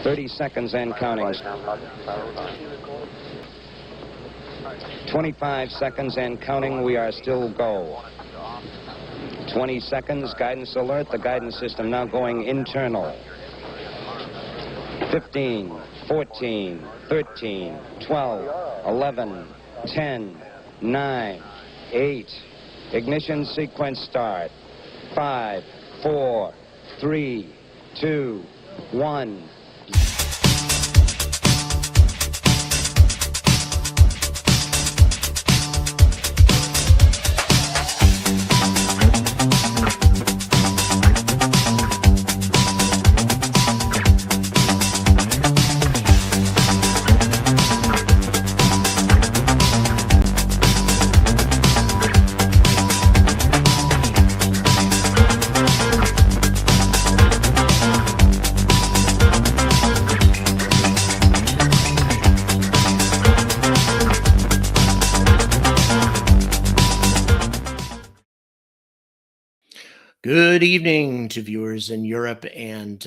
30 seconds and counting. 25 seconds and counting. We are still go. 20 seconds. Guidance alert. The guidance system now going internal. 15, 14, 13, 12, 11, 10, 9, 8. Ignition sequence start. 5, 4, 3, 2, 1. Good evening to viewers in Europe and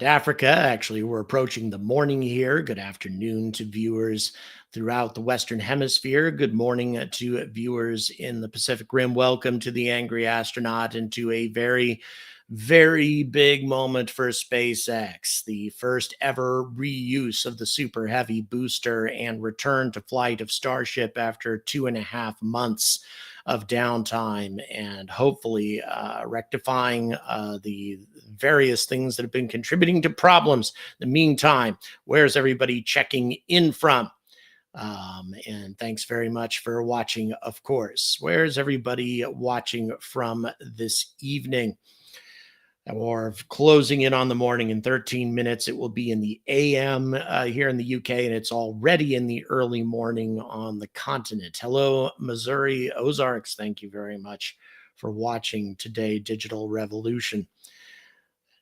Africa. Actually, we're approaching the morning here. Good afternoon to viewers throughout the Western Hemisphere. Good morning to viewers in the Pacific Rim. Welcome to the Angry Astronaut and to a very, very big moment for SpaceX. The first ever reuse of the Superheavy booster and return to flight of Starship after 2.5 months of downtime, and hopefully rectifying the various things that have been contributing to problems. In the meantime, where's everybody checking in from? And thanks very much for watching, of course. Where's everybody watching from this evening? Or closing in on the morning in 13 minutes. It will be in the AM here in the UK, and it's already in the early morning on the continent. Hello, Missouri Ozarks. Thank you very much for watching today, Digital Revolution.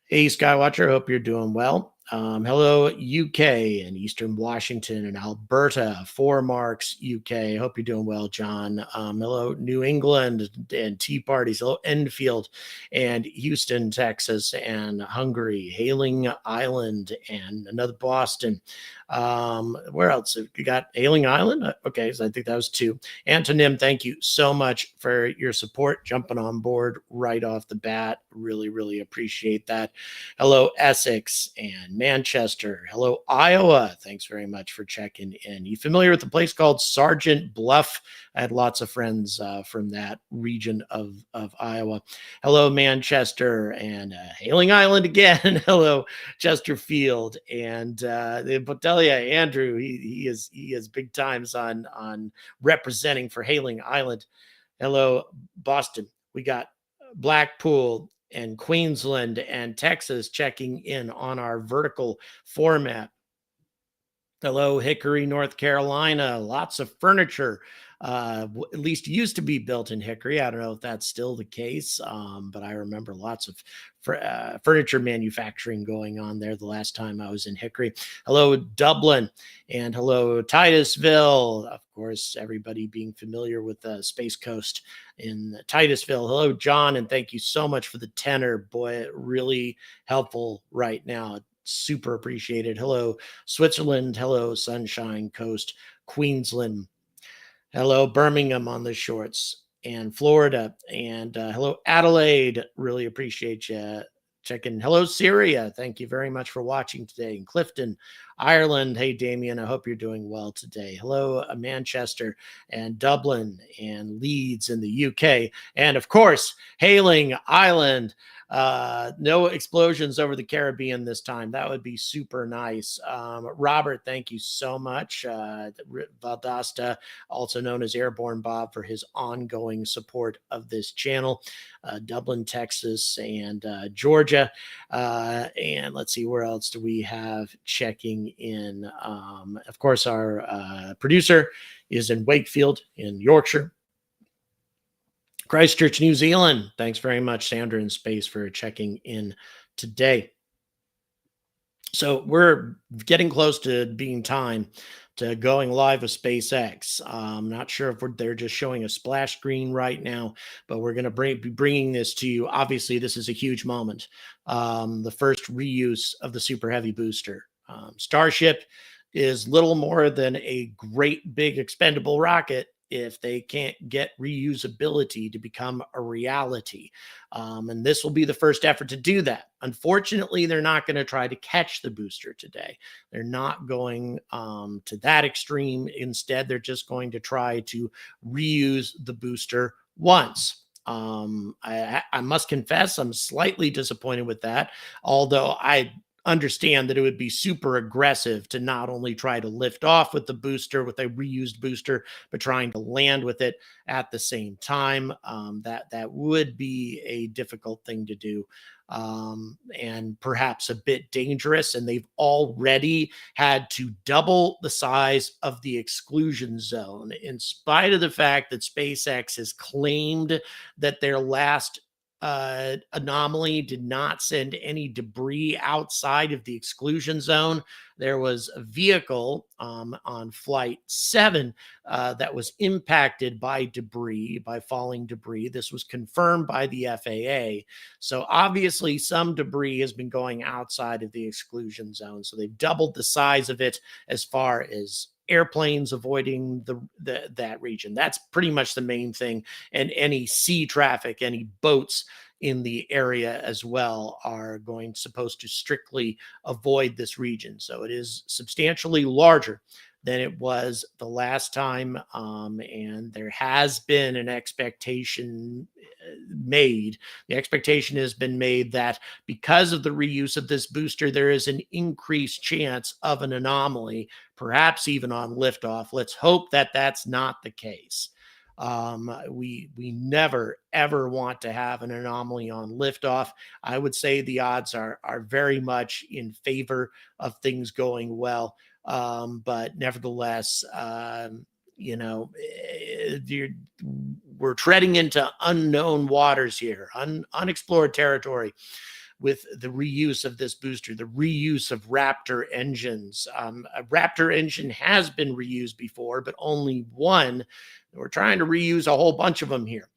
Hey, Skywatcher, hope you're doing well. Hello, UK and Eastern Washington and Alberta, 4 Marks, UK. Hope you're doing well, John. Hello, New England and Tea Parties. Hello, Enfield and Houston, Texas and Hungary, Hailing Island and another Boston. Where else? You got Hailing Island? Okay, so I think that was 2. Antonym, thank you so much for your support, jumping on board right off the bat. Really, really appreciate that. Hello, Essex and Manchester. Hello, Iowa. Thanks very much for checking in. You familiar with a place called Sergeant Bluff? I had lots of friends from that region of Iowa. Hello, Manchester and Hailing Island again. Hello, Chesterfield and the Botelia. Andrew, he is big times on representing for Hailing Island. Hello, Boston. We got Blackpool and Queensland and Texas checking in on our vertical format. Hello, Hickory, North Carolina. Lots of furniture, at least used to be built in Hickory. I don't know if that's still the case, but I remember lots of furniture manufacturing going on there the last time I was in Hickory. Hello, Dublin, and hello, Titusville. Of course, everybody being familiar with the Space Coast in Titusville. Hello, John, and thank you so much for the tenor. Boy, really helpful right now. Super appreciated. Hello, Switzerland. Hello, Sunshine Coast, Queensland. Hello, Birmingham on the shorts and Florida. And hello, Adelaide. Really appreciate you checking. Hello, Syria. Thank you very much for watching today. And Clifton, Ireland. Hey, Damien, I hope you're doing well today. Hello, Manchester and Dublin and Leeds in the UK. And of course, Hailing Island. No explosions over the Caribbean this time. That would be super nice. Robert, thank you so much. Valdosta, also known as Airborne Bob, for his ongoing support of this channel. Dublin, Texas, and Georgia. And let's see, where else do we have checking in? Of course, our producer is in Wakefield in Yorkshire. Christchurch, New Zealand. Thanks very much, Sandra in Space, for checking in today. So we're getting close to being time to going live with SpaceX. Not sure if they're just showing a splash screen right now, but we're going to be bringing this to you. Obviously, this is a huge moment. The first reuse of the Super Heavy booster. Starship is little more than a great big expendable rocket if they can't get reusability to become a reality. And this will be the first effort to do that. Unfortunately, they're not going to try to catch the booster today. They're not going to that extreme. Instead, they're just going to try to reuse the booster once. I must confess, I'm slightly disappointed with that, although I understand that it would be super aggressive to not only try to lift off with the booster, with a reused booster, but trying to land with it at the same time. That would be a difficult thing to do, and perhaps a bit dangerous. And they've already had to double the size of the exclusion zone, in spite of the fact that SpaceX has claimed that their last anomaly did not send any debris outside of the exclusion zone. There was a vehicle on Flight 7 that was impacted by debris, by falling debris. This was confirmed by the FAA. So obviously, some debris has been going outside of the exclusion zone. So they've doubled the size of it as far as airplanes avoiding that region. That's pretty much the main thing. And any sea traffic, any boats in the area as well are supposed to strictly avoid this region. So it is substantially larger than it was the last time. And there has been an expectation made. The expectation has been made that because of the reuse of this booster, there is an increased chance of an anomaly, perhaps even on liftoff. Let's hope that that's not the case. We never ever want to have an anomaly on liftoff. I would say the odds are very much in favor of things going well. But nevertheless, we're treading into unknown waters here, unexplored territory with the reuse of this booster, the reuse of Raptor engines. A Raptor engine has been reused before, but only one. We're trying to reuse a whole bunch of them here.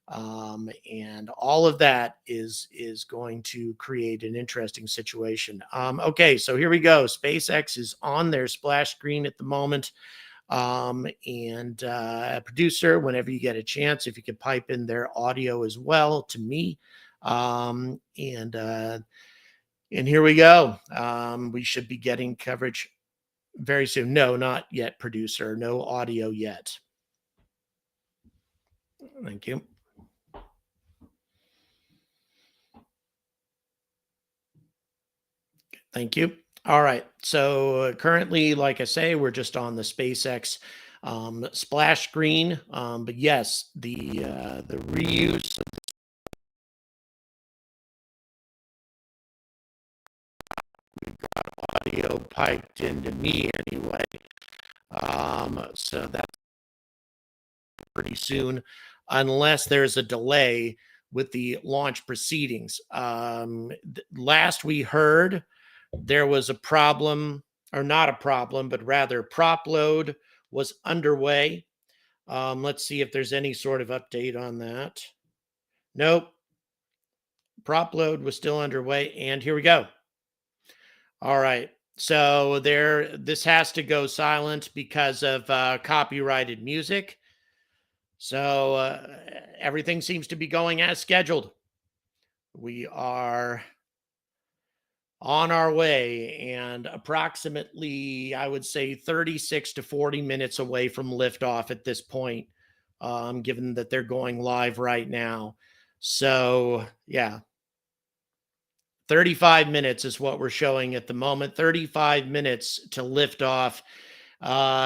And all of that is going to create an interesting situation. Okay, so here we go. SpaceX is on their splash screen at the moment. And producer, whenever you get a chance, if you could pipe in their audio as well to me. And here we go. We should be getting coverage very soon. No, not yet, producer. No audio yet. Thank you. Thank you. All right. So currently, like I say, we're just on the SpaceX splash screen. But yes, the reuse audio piped into me anyway. So that's pretty soon, unless there's a delay with the launch proceedings. Last we heard, there was a problem, or not a problem, but rather prop load was underway. Let's see if there's any sort of update on that. Nope. Prop load was still underway, and here we go. All right. So this has to go silent because of copyrighted music. So everything seems to be going as scheduled. We are on our way and approximately, I would say, 36 to 40 minutes away from liftoff at this point, given that they're going live right now. So, yeah, 35 minutes is what we're showing at the moment. 35 minutes to liftoff.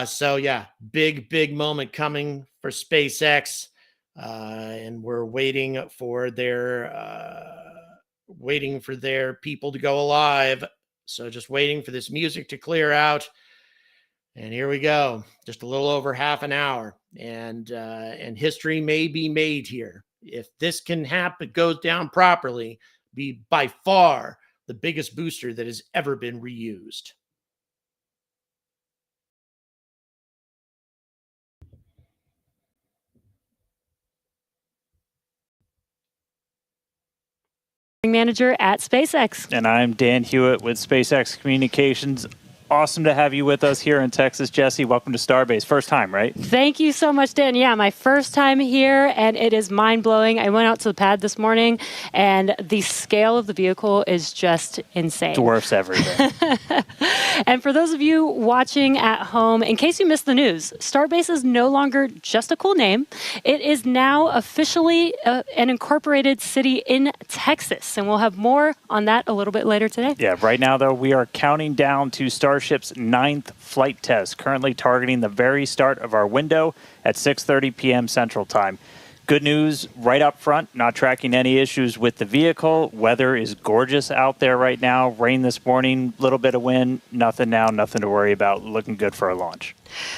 So, yeah, big moment coming for SpaceX. And we're waiting for their people to go alive. So just waiting for this music to clear out. And here we go. Just a little over half an hour. And history may be made here. If this can happen, goes down properly, be by far the biggest booster that has ever been reused. Manager at SpaceX. And I'm Dan Hewitt with SpaceX Communications. Awesome to have you with us here in Texas, Jesse. Welcome to Starbase. First time, right? Thank you so much, Dan. Yeah, my first time here, and it is mind-blowing. I went out to the pad this morning, and the scale of the vehicle is just insane. Dwarfs everything. And for those of you watching at home, in case you missed the news, Starbase is no longer just a cool name. It is now officially an incorporated city in Texas, and we'll have more on that a little bit later today. Yeah, right now, though, we are counting down to Starship's 9th flight test, currently targeting the very start of our window at 6:30 p.m. Central Time. Good news right up front, not tracking any issues with the vehicle. Weather is gorgeous out there right now. Rain this morning, little bit of wind, nothing now, nothing to worry about. Looking good for a launch.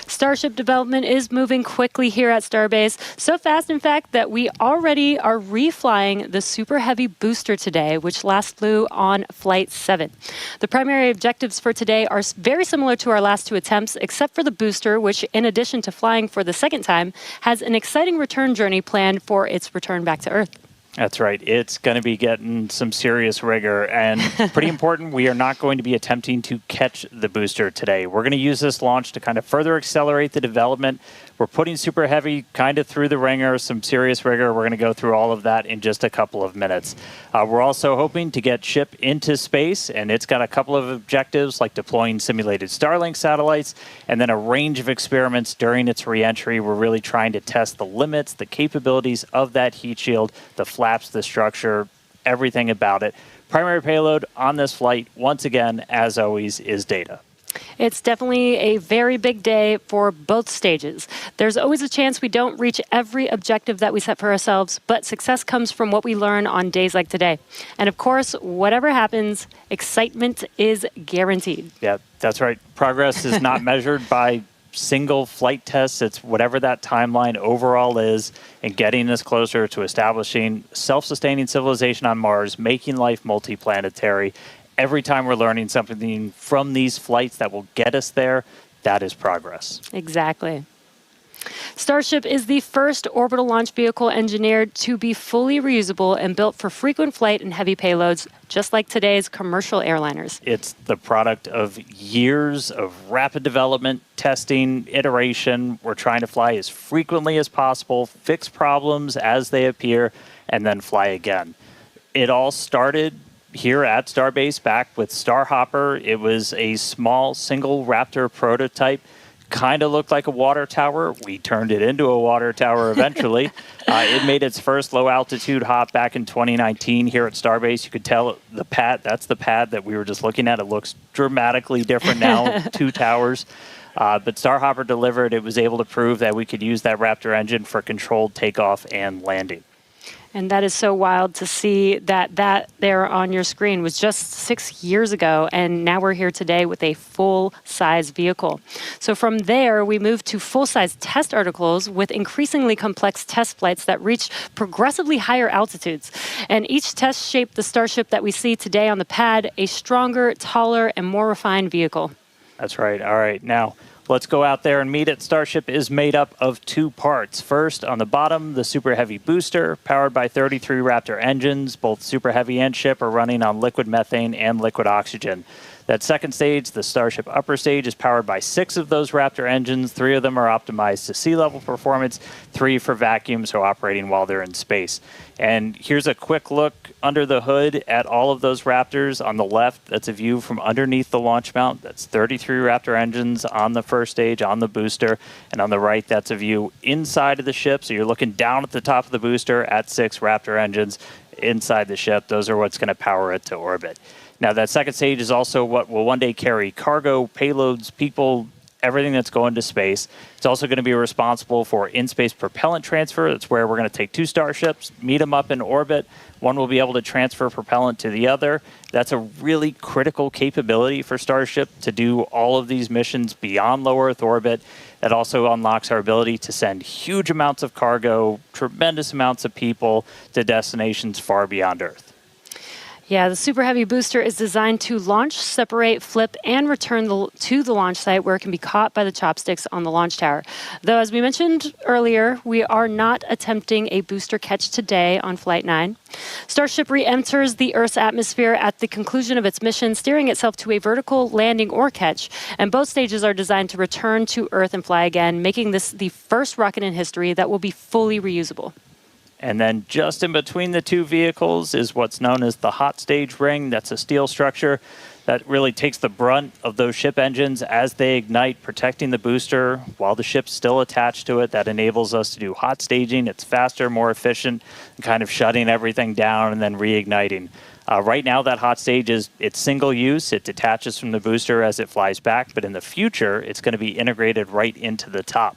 Starship development is moving quickly here at Starbase. So fast, in fact, that we already are reflying the Superheavy booster today, which last flew on Flight 7. The primary objectives for today are very similar to our last two attempts, except for the booster, which, in addition to flying for the second time, has an exciting return journey planned for its return back to Earth. That's right. It's going to be getting some serious rigor, and pretty important, we are not going to be attempting to catch the booster today. We're going to use this launch to kind of further accelerate the development. We're putting Superheavy kind of through the ringer, some serious rigor. We're going to go through all of that in just a couple of minutes. We're also hoping to get Ship into space, and it's got a couple of objectives like deploying simulated Starlink satellites and then a range of experiments during its reentry. We're really trying to test the limits, the capabilities of that heat shield, the flaps, the structure, everything about it. Primary payload on this flight, once again, as always, is data. It's definitely a very big day for both stages. There's always a chance we don't reach every objective that we set for ourselves, but success comes from what we learn on days like today. And of course, whatever happens, excitement is guaranteed. Yeah, that's right. Progress is not measured by single flight tests. It's whatever that timeline overall is, and getting us closer to establishing self-sustaining civilization on Mars, making life multiplanetary. Every time we're learning something from these flights that will get us there, that is progress. Exactly. Starship is the first orbital launch vehicle engineered to be fully reusable and built for frequent flight and heavy payloads, just like today's commercial airliners. It's the product of years of rapid development, testing, iteration. We're trying to fly as frequently as possible, fix problems as they appear, and then fly again. It all started here at Starbase back with Starhopper. It was a small single Raptor prototype. Kind of looked like a water tower. We turned it into a water tower eventually. It made its first low altitude hop back in 2019 here at Starbase. You could tell the pad, that's the pad that we were just looking at. It looks dramatically different now, two towers. But Starhopper delivered. It was able to prove that we could use that Raptor engine for controlled takeoff and landing. And that is so wild to see that there on your screen was just 6 years ago, and now we're here today with a full-size vehicle. So from there, we moved to full-size test articles with increasingly complex test flights that reached progressively higher altitudes. And each test shaped the Starship that we see today on the pad, a stronger, taller, and more refined vehicle. That's right. All right. Now, let's go out there and meet it. Starship is made up of two parts. First, on the bottom, the Superheavy booster, powered by 33 Raptor engines. Both Superheavy and Ship are running on liquid methane and liquid oxygen. That second stage, the Starship upper stage, is powered by 6 of those Raptor engines. 3 of them are optimized to sea level performance, 3 for vacuum, so operating while they're in space. And here's a quick look under the hood at all of those Raptors. On the left, that's a view from underneath the launch mount. That's 33 Raptor engines on the first stage, on the booster. And on the right, that's a view inside of the ship. So you're looking down at the top of the booster at 6 Raptor engines inside the ship. Those are what's going to power it to orbit. Now, that second stage is also what will one day carry cargo, payloads, people, everything that's going to space. It's also going to be responsible for in-space propellant transfer. That's where we're going to take 2 starships, meet them up in orbit. One will be able to transfer propellant to the other. That's a really critical capability for Starship to do all of these missions beyond low Earth orbit. That also unlocks our ability to send huge amounts of cargo, tremendous amounts of people to destinations far beyond Earth. Yeah, the Super Heavy booster is designed to launch, separate, flip, and return to the launch site where it can be caught by the chopsticks on the launch tower. Though, as we mentioned earlier, we are not attempting a booster catch today on Flight 9. Starship re-enters the Earth's atmosphere at the conclusion of its mission, steering itself to a vertical landing or catch. And both stages are designed to return to Earth and fly again, making this the first rocket in history that will be fully reusable. And then just in between the two vehicles is what's known as the hot stage ring. That's a steel structure that really takes the brunt of those ship engines as they ignite, protecting the booster while the ship's still attached to it. That enables us to do hot staging. It's faster, more efficient, kind of shutting everything down and then reigniting. Right now, that hot stage it's single use. It detaches from the booster as it flies back, but in the future, it's going to be integrated right into the top.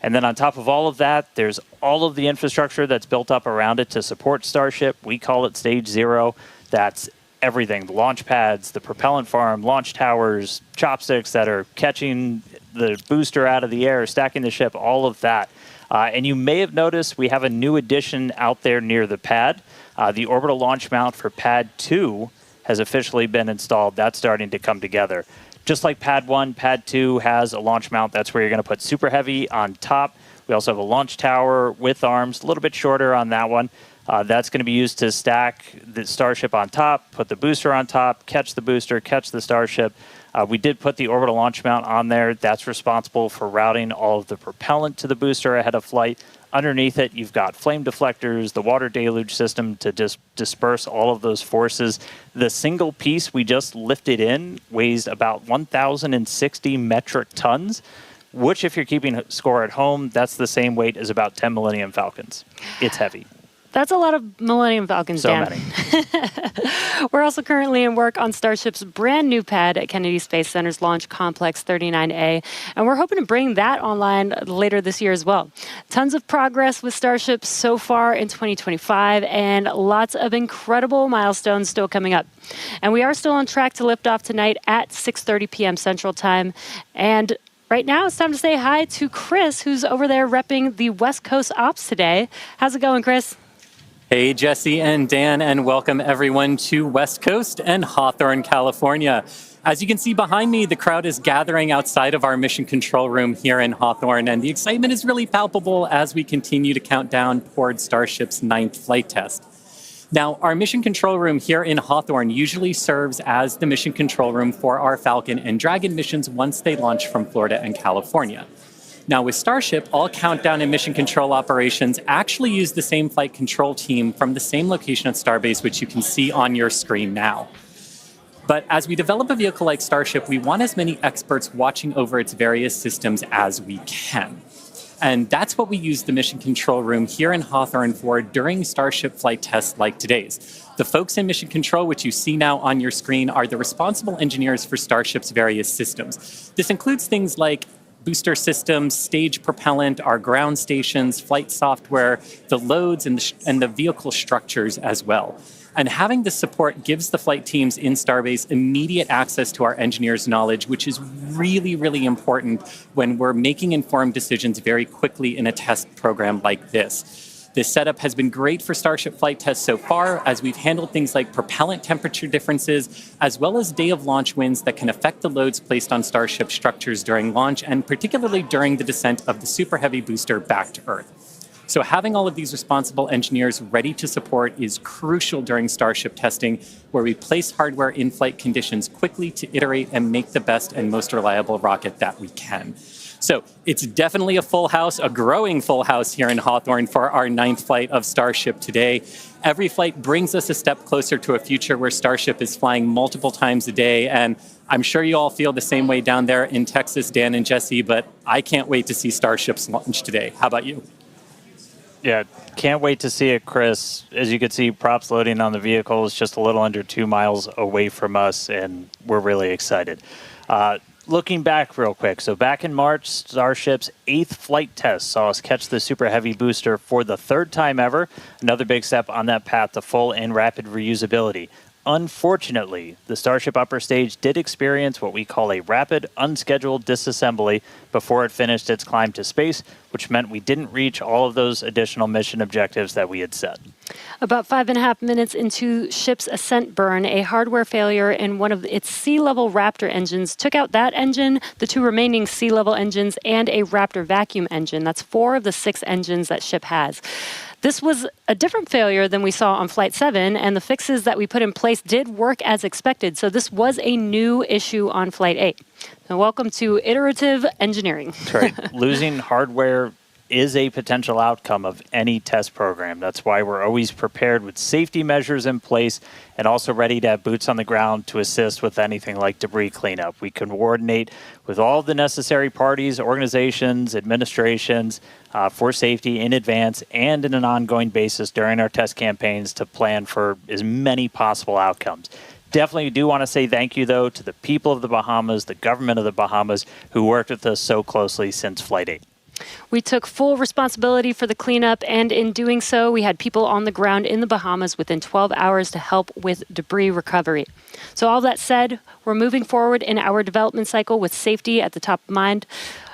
And then on top of all of that, there's all of the infrastructure that's built up around it to support Starship. We call it Stage 0. That's everything, the launch pads, the propellant farm, launch towers, chopsticks that are catching the booster out of the air, stacking the ship, all of that. And you may have noticed we have a new addition out there near the pad. The orbital launch mount for Pad 2 has officially been installed. That's starting to come together. Just like Pad 1, Pad 2 has a launch mount. That's where you're going to put Super Heavy on top. We also have a launch tower with arms, a little bit shorter on that one. That's going to be used to stack the Starship on top, put the booster on top, catch the booster, catch the Starship. We did put the orbital launch mount on there. That's responsible for routing all of the propellant to the booster ahead of flight. Underneath it, you've got flame deflectors, the water deluge system to disperse all of those forces. The single piece we just lifted in weighs about 1,060 metric tons, which if you're keeping score at home, that's the same weight as about 10 Millennium Falcons. It's heavy. That's a lot of Millennium Falcons, Dan. So many. We're also currently in work on Starship's brand new pad at Kennedy Space Center's Launch Complex 39A, and we're hoping to bring that online later this year as well. Tons of progress with Starship so far in 2025, and lots of incredible milestones still coming up. And we are still on track to lift off tonight at 6:30 p.m. Central Time. And right now, it's time to say hi to Chris, who's over there repping the West Coast Ops today. How's it going, Chris? Hey, Jesse and Dan, and welcome everyone to West Coast and Hawthorne, California. As you can see behind me, the crowd is gathering outside of our mission control room here in Hawthorne, and the excitement is really palpable as we continue to count down toward Starship's 9th flight test. Now, our mission control room here in Hawthorne usually serves as the mission control room for our Falcon and Dragon missions once they launch from Florida and California. Now, with Starship, all countdown and mission control operations actually use the same flight control team from the same location at Starbase, which you can see on your screen now. But as we develop a vehicle like Starship, we want as many experts watching over its various systems as we can. And that's what we use the mission control room here in Hawthorne for during Starship flight tests like today's. The folks in mission control, which you see now on your screen, are the responsible engineers for Starship's various systems. This includes things like booster systems, stage propellant, our ground stations, flight software, the loads, and the vehicle structures as well. And having this support gives the flight teams in Starbase immediate access to our engineers' knowledge, which is really, really important when we're making informed decisions very quickly in a test program like this. This setup has been great for Starship flight tests so far, as we've handled things like propellant temperature differences, as well as day of launch winds that can affect the loads placed on Starship structures during launch, and particularly during the descent of the Super Heavy booster back to Earth. So having all of these responsible engineers ready to support is crucial during Starship testing, where we place hardware in flight conditions quickly to iterate and make the best and most reliable rocket that we can. So it's definitely a full house, a growing full house here in Hawthorne for our 9th flight of Starship today. Every flight brings us a step closer to a future where Starship is flying multiple times a day. And I'm sure you all feel the same way down there in Texas, Dan and Jesse, but I can't wait to see Starship's launch today. How about you? Yeah, can't wait to see it, Chris. As you can see, props loading on the vehicle is just a little under 2 miles away from us, and we're really excited. Looking back real quick, so back in March, Starship's 8th flight test saw us catch the Super Heavy booster for the 3rd time ever, another big step on that path to full and rapid reusability. Unfortunately, the Starship upper stage did experience what we call a rapid, unscheduled disassembly before it finished its climb to space, which meant we didn't reach all of those additional mission objectives that we had set. About 5.5 minutes into ship's ascent burn, a hardware failure in one of its sea-level Raptor engines took out that engine, the 2 remaining sea-level engines, and a Raptor vacuum engine. That's 4 of the 6 engines that ship has. This was a different failure than we saw on Flight 7, and the fixes that we put in place did work as expected. So this was a new issue on Flight 8. So welcome to iterative engineering. That's right. Losing hardware is a potential outcome of any test program. That's why we're always prepared with safety measures in place and also ready to have boots on the ground to assist with anything like debris cleanup. We can coordinate with all the necessary parties, organizations, administrations for safety in advance and in an ongoing basis during our test campaigns to plan for as many possible outcomes. Definitely do want to say thank you, though, to the people of the Bahamas, the government of the Bahamas, who worked with us so closely since Flight 8. We took full responsibility for the cleanup, and in doing so, we had people on the ground in the Bahamas within 12 hours to help with debris recovery. So all that said, we're moving forward in our development cycle with safety at the top of mind,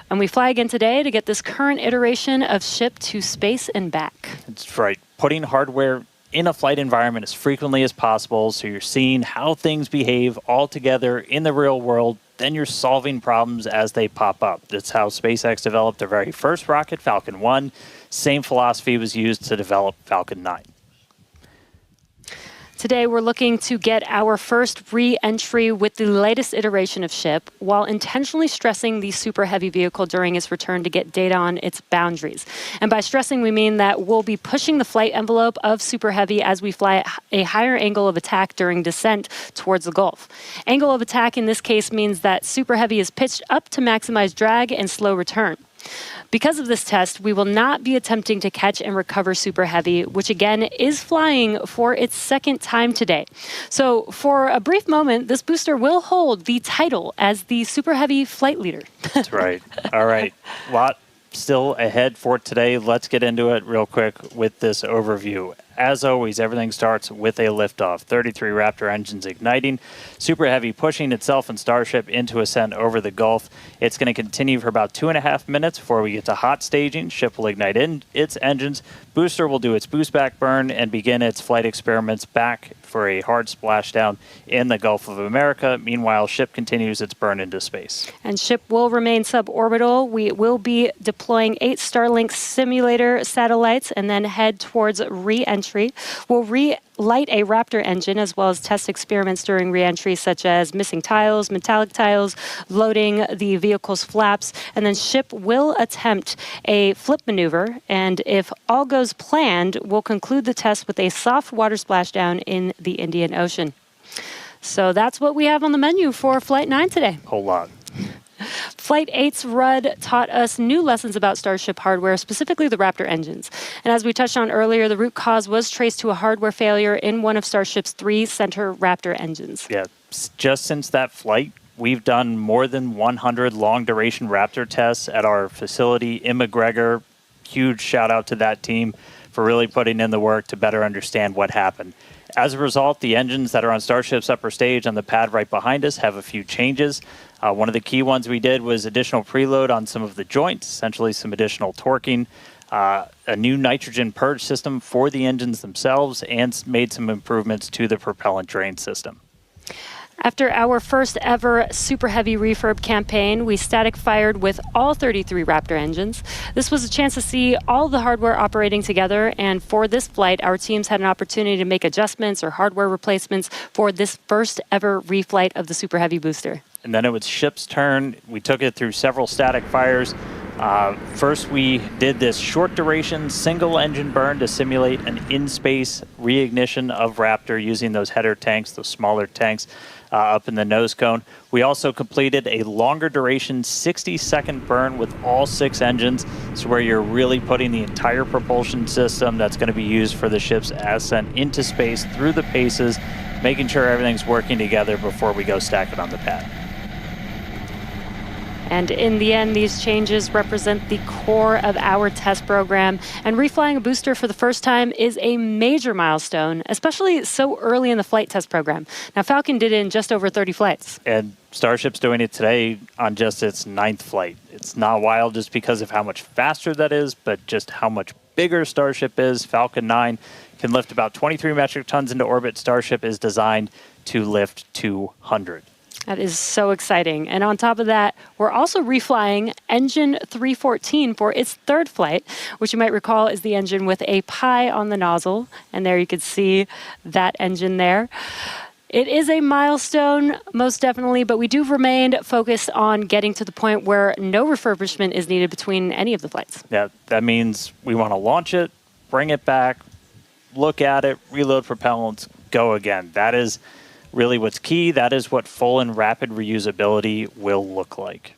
and we fly again today to get this current iteration of ship to space and back. That's right. Putting hardware in a flight environment as frequently as possible, so you're seeing how things behave all together in the real world. Then you're solving problems as they pop up. That's how SpaceX developed their very first rocket, Falcon 1. Same philosophy was used to develop Falcon 9. Today, we're looking to get our first re-entry with the latest iteration of ship while intentionally stressing the Superheavy vehicle during its return to get data on its boundaries. And by stressing, we mean that we'll be pushing the flight envelope of Superheavy as we fly at a higher angle of attack during descent towards the Gulf. Angle of attack in this case means that Superheavy is pitched up to maximize drag and slow return. Because of this test, we will not be attempting to catch and recover Superheavy, which again is flying for its second time today. So for a brief moment, this booster will hold the title as the Superheavy flight leader. That's right. All right. Lot still ahead for today. Let's get into it real quick with this overview. As always, everything starts with a liftoff. 33 Raptor engines igniting. Superheavy pushing itself and Starship into ascent over the Gulf. It's going to continue for about 2.5 minutes before we get to hot staging. Ship will ignite its engines. Booster will do its boost back burn and begin its flight experiments back for a hard splashdown in the Gulf of America. Meanwhile, ship continues its burn into space. And ship will remain suborbital. We will be deploying 8 Starlink simulator satellites and then head towards re-entry. We'll relight a Raptor engine as well as test experiments during re-entry such as missing tiles, metallic tiles, loading the vehicle's flaps, and then ship will attempt a flip maneuver, and if all goes planned, we'll conclude the test with a soft water splashdown in the Indian Ocean. So that's what we have on the menu for Flight 9 today. Whole lot. Flight 8's RUD taught us new lessons about Starship hardware, specifically the Raptor engines. And as we touched on earlier, the root cause was traced to a hardware failure in one of Starship's 3 center Raptor engines. Yeah, just since that flight, we've done more than 100 long-duration Raptor tests at our facility in McGregor. Huge shout-out to that team for really putting in the work to better understand what happened. As a result, the engines that are on Starship's upper stage on the pad right behind us have a few changes. One of the key ones we did was additional preload on some of the joints, essentially some additional torquing, a new nitrogen purge system for the engines themselves, and made some improvements to the propellant drain system. After our first ever Superheavy refurb campaign, we static fired with all 33 Raptor engines. This was a chance to see all the hardware operating together, and for this flight, our teams had an opportunity to make adjustments or hardware replacements for this first ever reflight of the Superheavy booster. And then it was ship's turn. We took it through several static fires. First, we did this short duration single engine burn to simulate an in-space reignition of Raptor using those header tanks, those smaller tanks up in the nose cone. We also completed a longer duration 60-second burn with all 6 engines. So where you're really putting the entire propulsion system that's going to be used for the ship's ascent into space through the paces, making sure everything's working together before we go stack it on the pad. And in the end, these changes represent the core of our test program. And reflying a booster for the first time is a major milestone, especially so early in the flight test program. Now, Falcon did it in just over 30 flights. And Starship's doing it today on just its 9th flight. It's not wild just because of how much faster that is, but just how much bigger Starship is. Falcon 9 can lift about 23 metric tons into orbit. Starship is designed to lift 200. That is so exciting. And on top of that, we're also reflying engine 314 for its 3rd flight, which you might recall is the engine with a pie on the nozzle. And there you can see that engine there. It is a milestone, most definitely, but we do remain focused on getting to the point where no refurbishment is needed between any of the flights. Yeah, that means we want to launch it, bring it back, look at it, reload propellants, go again. That is really what's key. That is what full and rapid reusability will look like.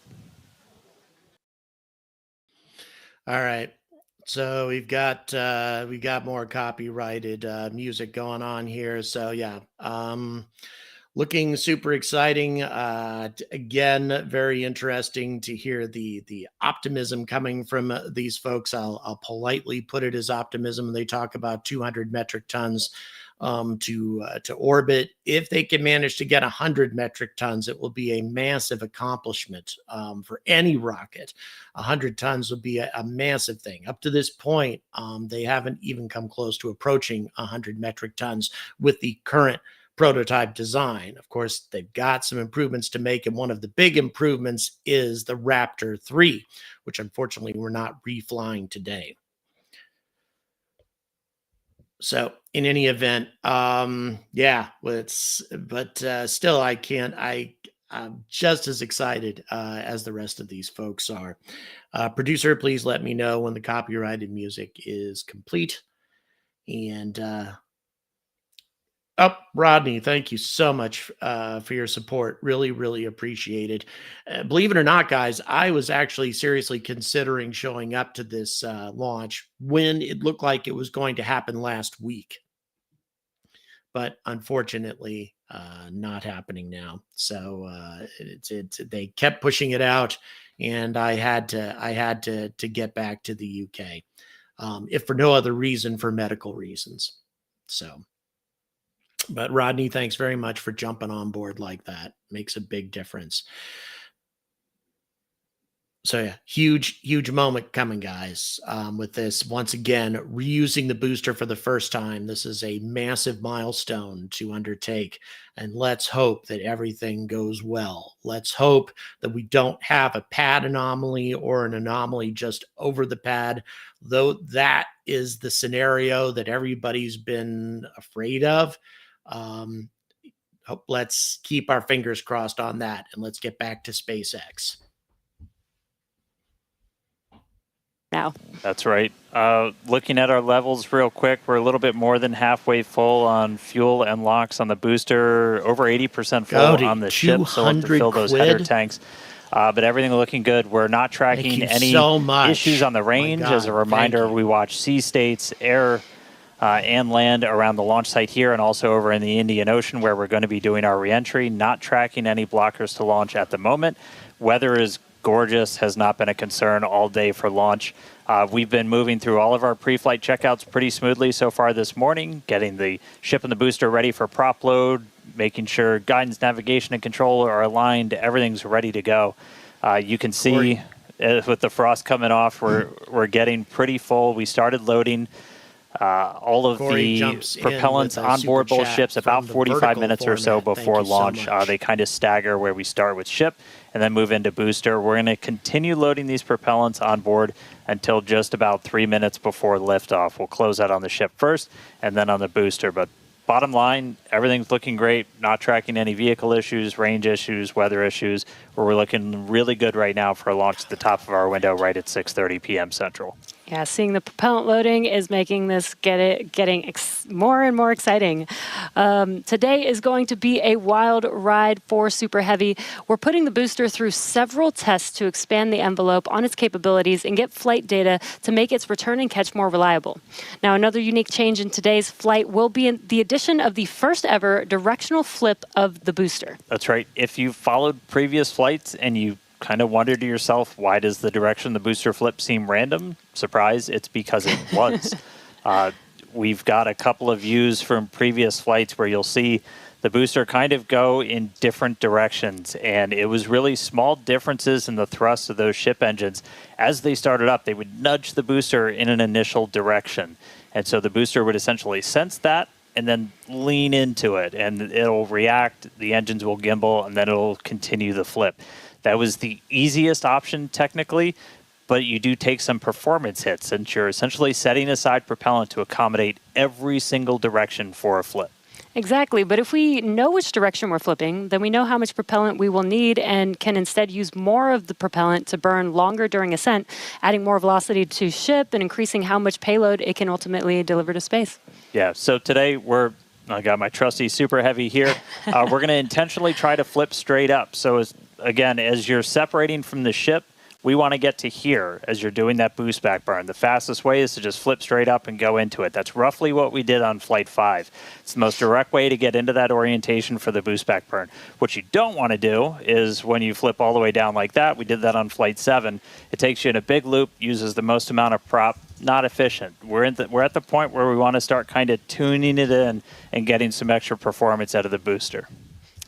All right. So we got more copyrighted music going on here. So yeah, looking super exciting. Again, very interesting to hear the optimism coming from these folks. I'll politely put it as optimism. They talk about 200 metric tons to orbit. If they can manage to get 100 metric tons, it will be a massive accomplishment for any rocket. 100 tons would be a massive thing. Up to this point, they haven't even come close to approaching 100 metric tons with the current prototype design. Of course, they've got some improvements to make, and one of the big improvements is the Raptor 3, which unfortunately we're not reflying today. So in any event, yeah, still I'm just as excited as the rest of these folks are. Producer, please let me know when the copyrighted music is complete. And Rodney, thank you so much for your support. Really, really appreciate it. Believe it or not, guys, I was actually seriously considering showing up to this launch when it looked like it was going to happen last week. But unfortunately, not happening now. So they kept pushing it out, and I had to get back to the UK, if for no other reason, for medical reasons. So. But Rodney, thanks very much for jumping on board like that. Makes a big difference. So yeah, huge moment coming, guys, with this. Once again, reusing the booster for the first time. This is a massive milestone to undertake. And let's hope that everything goes well. Let's hope that we don't have a pad anomaly or an anomaly just over the pad, though that is the scenario that everybody's been afraid of. Let's keep our fingers crossed on that, and let's get back to SpaceX. Now. That's right. Looking at our levels real quick, we're a little bit more than halfway full on fuel and LOX on the booster, over 80% full on the ship, so we'll have to fill those header tanks. But everything looking good. We're not tracking any issues on the range. As a reminder, we watch sea states, air, and land around the launch site here, and also over in the Indian Ocean where we're going to be doing our reentry. Not tracking any blockers to launch at the moment. Weather is gorgeous, has not been a concern all day for launch. We've been moving through all of our pre-flight checkouts pretty smoothly so far this morning, getting the ship and the booster ready for prop load, making sure guidance, navigation, and control are aligned. Everything's ready to go. You can see with the frost coming off, we're getting pretty full. We started loading all of the propellants on board both ships about 45 minutes or so before launch. They kind of stagger where we start with ship and then move into booster. We're going to continue loading these propellants on board until just about 3 minutes before liftoff. We'll close out on the ship first and then on the booster. But bottom line, everything's looking great. Not tracking any vehicle issues, range issues, weather issues. We're looking really good right now for a launch at the top of our window right at 6:30 p.m. Central. Yeah, seeing the propellant loading is making this getting more and more exciting. Today is going to be a wild ride for Superheavy. We're putting the booster through several tests to expand the envelope on its capabilities and get flight data to make its return and catch more reliable. Now, another unique change in today's flight will be the addition of the first ever directional flip of the booster. That's right. If you've followed previous flights and you kind of wonder to yourself, why does the direction of the booster flip seem random? Surprise, it's because it was. We've got a couple of views from previous flights where you'll see the booster kind of go in different directions, and it was really small differences in the thrust of those ship engines. As they started up, they would nudge the booster in an initial direction, and so the booster would essentially sense that and then lean into it, and it'll react, the engines will gimbal, and then it'll continue the flip. That was the easiest option technically, but you do take some performance hits since you're essentially setting aside propellant to accommodate every single direction for a flip. Exactly. But if we know which direction we're flipping, then we know how much propellant we will need and can instead use more of the propellant to burn longer during ascent, adding more velocity to ship and increasing how much payload it can ultimately deliver to space. Yeah, so today I got my trusty Super Heavy here. We're going to intentionally try to flip straight up. So as you're separating from the ship, we want to get to here as you're doing that boost back burn. The fastest way is to just flip straight up and go into it. That's roughly what we did on Flight 5. It's the most direct way to get into that orientation for the boost back burn. What you don't want to do is when you flip all the way down like that, we did that on Flight 7, it takes you in a big loop, uses the most amount of prop, not efficient. We're at the point where we want to start kind of tuning it in and getting some extra performance out of the booster.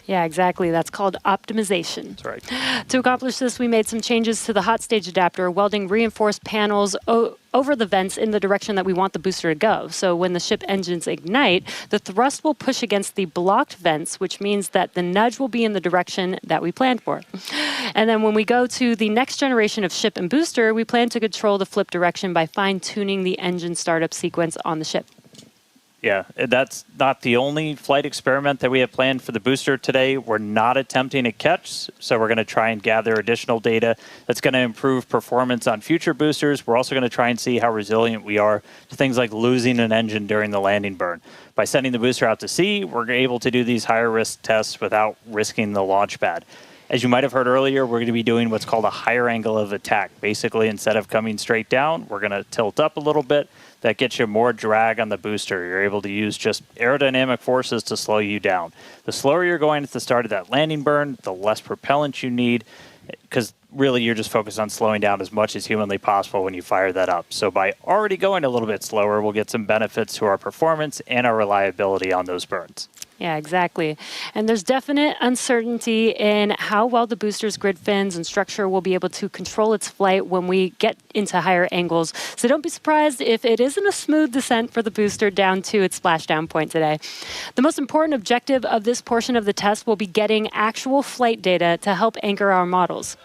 Yeah, exactly. That's called optimization. That's right. To accomplish this, we made some changes to the hot stage adapter, welding reinforced panels over the vents in the direction that we want the booster to go. So when the ship engines ignite, the thrust will push against the blocked vents, which means that the nudge will be in the direction that we planned for. And then when we go to the next generation of ship and booster, we plan to control the flip direction by fine-tuning the engine startup sequence on the ship. Yeah, that's not the only flight experiment that we have planned for the booster today. We're not attempting a catch, so we're going to try and gather additional data that's going to improve performance on future boosters. We're also going to try and see how resilient we are to things like losing an engine during the landing burn. By sending the booster out to sea, we're able to do these higher risk tests without risking the launch pad. As you might have heard earlier, we're going to be doing what's called a higher angle of attack. Basically, instead of coming straight down, we're going to tilt up a little bit. That gets you more drag on the booster. You're able to use just aerodynamic forces to slow you down. The slower you're going at the start of that landing burn, the less propellant you need, because really you're just focused on slowing down as much as humanly possible when you fire that up. So by already going a little bit slower, we'll get some benefits to our performance and our reliability on those burns. Yeah, exactly. And there's definite uncertainty in how well the booster's grid fins and structure will be able to control its flight when we get into higher angles. So don't be surprised if it isn't a smooth descent for the booster down to its splashdown point today. The most important objective of this portion of the test will be getting actual flight data to help anchor our models.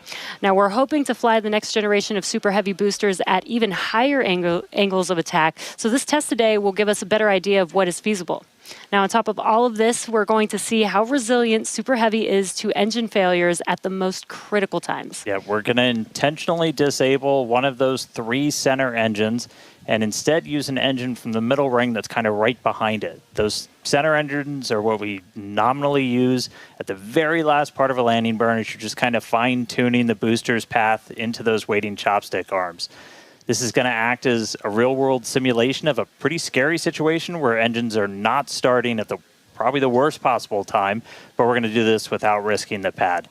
Now, we're hoping to fly the next generation of Super Heavy boosters at even higher angles of attack. So this test today will give us a better idea of what is feasible. Now, on top of all of this, we're going to see how resilient Super Heavy is to engine failures at the most critical times. Yeah, we're going to intentionally disable one of those 3 center engines and instead use an engine from the middle ring that's kind of right behind it. Those center engines are what we nominally use at the very last part of a landing burn as you're just kind of fine-tuning the booster's path into those waiting chopstick arms. This is going to act as a real-world simulation of a pretty scary situation where engines are not starting at probably the worst possible time, but we're going to do this without risking the pad.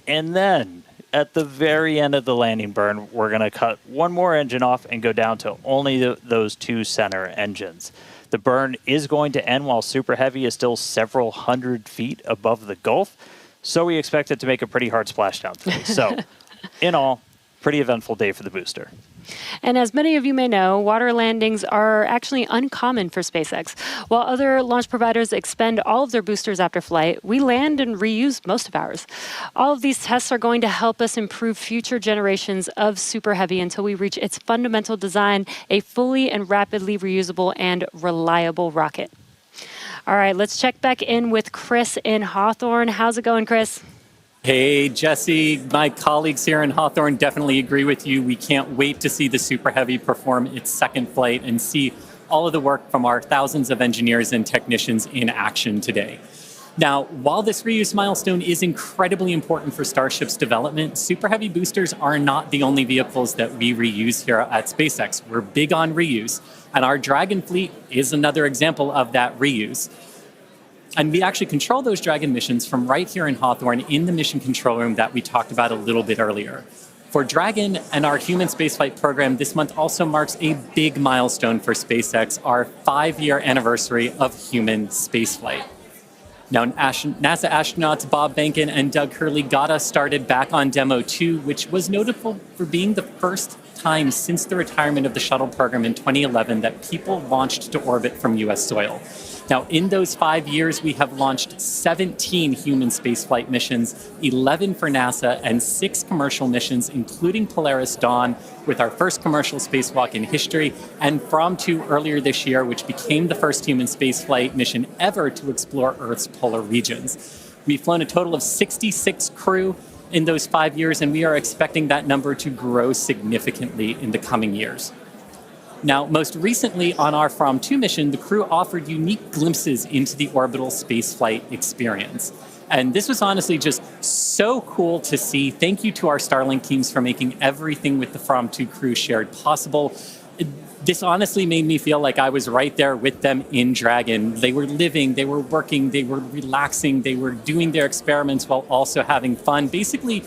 And then, at the very end of the landing burn, we're going to cut one more engine off and go down to only those 2 center engines. The burn is going to end while Super Heavy is still several hundred feet above the Gulf, so we expect it to make a pretty hard splashdown today. So, in all, pretty eventful day for the booster. And as many of you may know, water landings are actually uncommon for SpaceX. While other launch providers expend all of their boosters after flight, we land and reuse most of ours. All of these tests are going to help us improve future generations of Super Heavy until we reach its fundamental design, a fully and rapidly reusable and reliable rocket. All right, let's check back in with Chris in Hawthorne. How's it going, Chris? Hey, Jesse, my colleagues here in Hawthorne definitely agree with you. We can't wait to see the Super Heavy perform its second flight and see all of the work from our thousands of engineers and technicians in action today. Now, while this reuse milestone is incredibly important for Starship's development, Super Heavy boosters are not the only vehicles that we reuse here at SpaceX. We're big on reuse, and our Dragon fleet is another example of that reuse. And we actually control those Dragon missions from right here in Hawthorne in the mission control room that we talked about a little bit earlier. For Dragon and our human spaceflight program, this month also marks a big milestone for SpaceX, our 5-year anniversary of human spaceflight. Now, NASA astronauts Bob Behnken and Doug Hurley got us started back on Demo 2, which was notable for being the first time since the retirement of the shuttle program in 2011 that people launched to orbit from U.S. soil. Now, in those 5 years, we have launched 17 human spaceflight missions, 11 for NASA, and 6 commercial missions, including Polaris Dawn, with our first commercial spacewalk in history, and From 2 earlier this year, which became the first human spaceflight mission ever to explore Earth's polar regions. We've flown a total of 66 crew in those 5 years, and we are expecting that number to grow significantly in the coming years. Now, most recently on our From 2 mission, the crew offered unique glimpses into the orbital spaceflight experience. And this was honestly just so cool to see. Thank you to our Starlink teams for making everything with the From 2 crew shared possible. This honestly made me feel like I was right there with them in Dragon. They were living, they were working, they were relaxing, they were doing their experiments while also having fun. Basically,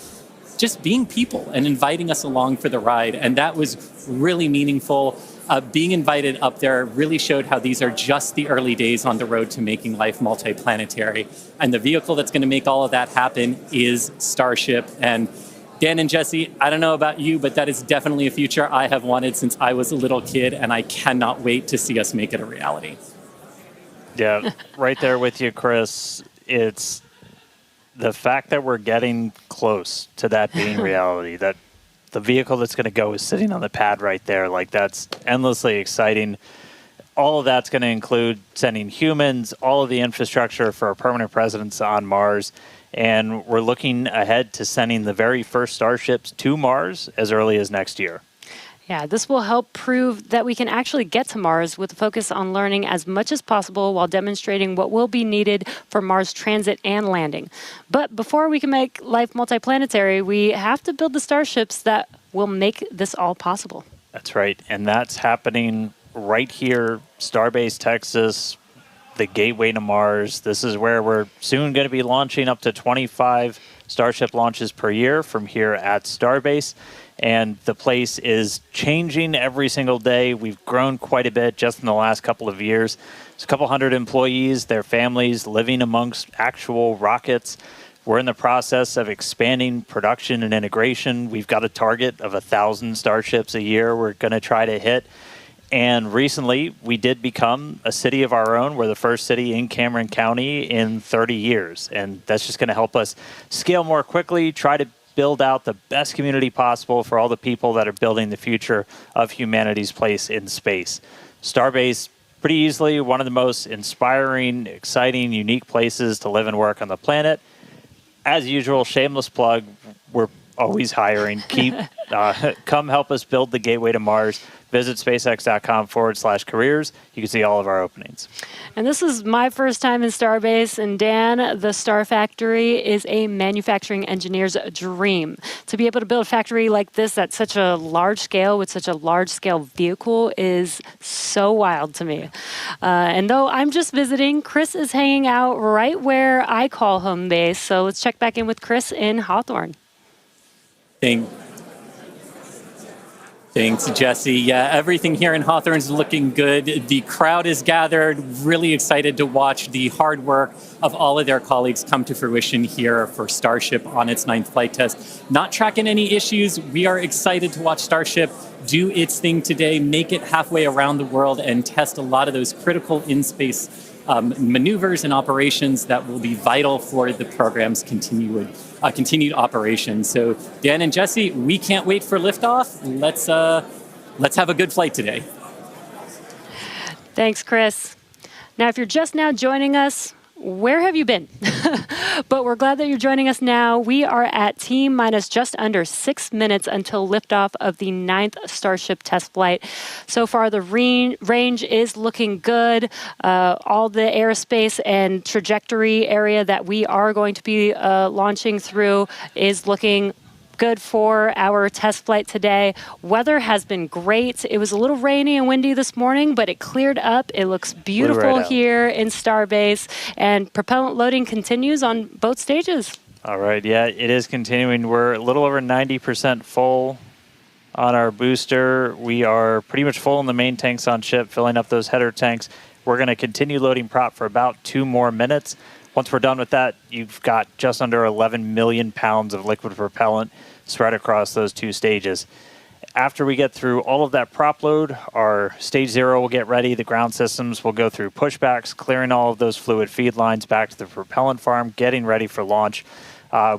just being people and inviting us along for the ride. And that was really meaningful. Being invited up there really showed how these are just the early days on the road to making life multiplanetary. And the vehicle that's going to make all of that happen is Starship. And Dan and Jesse, I don't know about you, but that is definitely a future I have wanted since I was a little kid, and I cannot wait to see us make it a reality. Yeah, right there with you, Chris. It's the fact that we're getting close to that being reality, that the vehicle that's going to go is sitting on the pad right there. Like, that's endlessly exciting. All of that's going to include sending humans, all of the infrastructure for a permanent presence on Mars. And we're looking ahead to sending the very first Starships to Mars as early as next year. Yeah, this will help prove that we can actually get to Mars with a focus on learning as much as possible while demonstrating what will be needed for Mars transit and landing. But before we can make life multiplanetary, we have to build the starships that will make this all possible. That's right. And that's happening right here, Starbase, Texas, the gateway to Mars. This is where we're soon going to be launching up to 25 Starship launches per year from here at Starbase. And the place is changing every single day. We've grown quite a bit just in the last couple of years. There's a couple hundred employees, their families living amongst actual rockets. We're in the process of expanding production and integration. We've got a target of 1,000 Starships a year we're going to try to hit. And recently, we did become a city of our own. We're the first city in Cameron County in 30 years. And that's just going to help us scale more quickly, try to build out the best community possible for all the people that are building the future of humanity's place in space. Starbase, pretty easily one of the most inspiring, exciting, unique places to live and work on the planet. As usual, shameless plug, we're always hiring. Come help us build the gateway to Mars. Visit spacex.com/careers. You can see all of our openings. And this is my first time in Starbase, and Dan, the Star Factory is a manufacturing engineer's dream. To be able to build a factory like this at such a large scale with such a large scale vehicle is so wild to me. And though I'm just visiting, Chris is hanging out right where I call home base. So let's check back in with Chris in Hawthorne. Thanks, Jesse. Yeah, everything here in Hawthorne is looking good. The crowd is gathered, really excited to watch the hard work of all of their colleagues come to fruition here for Starship on its 9th flight test. Not tracking any issues. We are excited to watch Starship do its thing today, make it halfway around the world, and test a lot of those critical in-space maneuvers and operations that will be vital for the program's continued operation. So Dan and Jesse, we can't wait for liftoff. Let's have a good flight today. Thanks, Chris. Now, if you're just now joining us, where have you been? But we're glad that you're joining us now. We are at T-minus just under 6 minutes until liftoff of the 9th Starship test flight. So far, the range is looking good. All the airspace and trajectory area that we are going to be launching through is looking good for our test flight today. Weather has been great. It was a little rainy and windy this morning, but it cleared up. It looks beautiful here in Starbase, and propellant loading continues on both stages. All right, yeah, it is continuing. We're a little over 90% full on our booster. We are pretty much full in the main tanks on ship, filling up those header tanks. We're going to continue loading prop for about 2 more minutes. Once we're done with that, you've got just under 11 million pounds of liquid propellant spread across those 2 stages. After we get through all of that prop load, our stage 0 will get ready. The ground systems will go through pushbacks, clearing all of those fluid feed lines back to the propellant farm, getting ready for launch.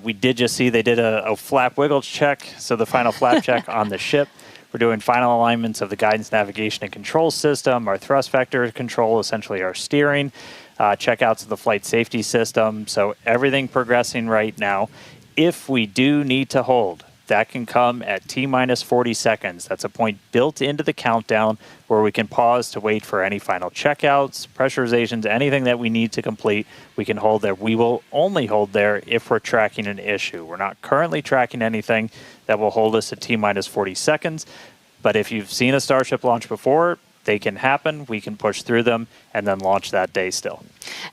We did just see they did a flap wiggle check, so the final flap check on the ship. We're doing final alignments of the guidance, navigation, and control system, our thrust vector control, essentially our steering, checkouts of the flight safety system. So everything progressing right now. If we do need to hold, that can come at T-minus 40 seconds. That's a point built into the countdown where we can pause to wait for any final checkouts, pressurizations, anything that we need to complete. We can hold there. We will only hold there if we're tracking an issue. We're not currently tracking anything that will hold us at T-minus 40 seconds. But if you've seen a Starship launch before, they can happen. We can push through them and then launch that day still.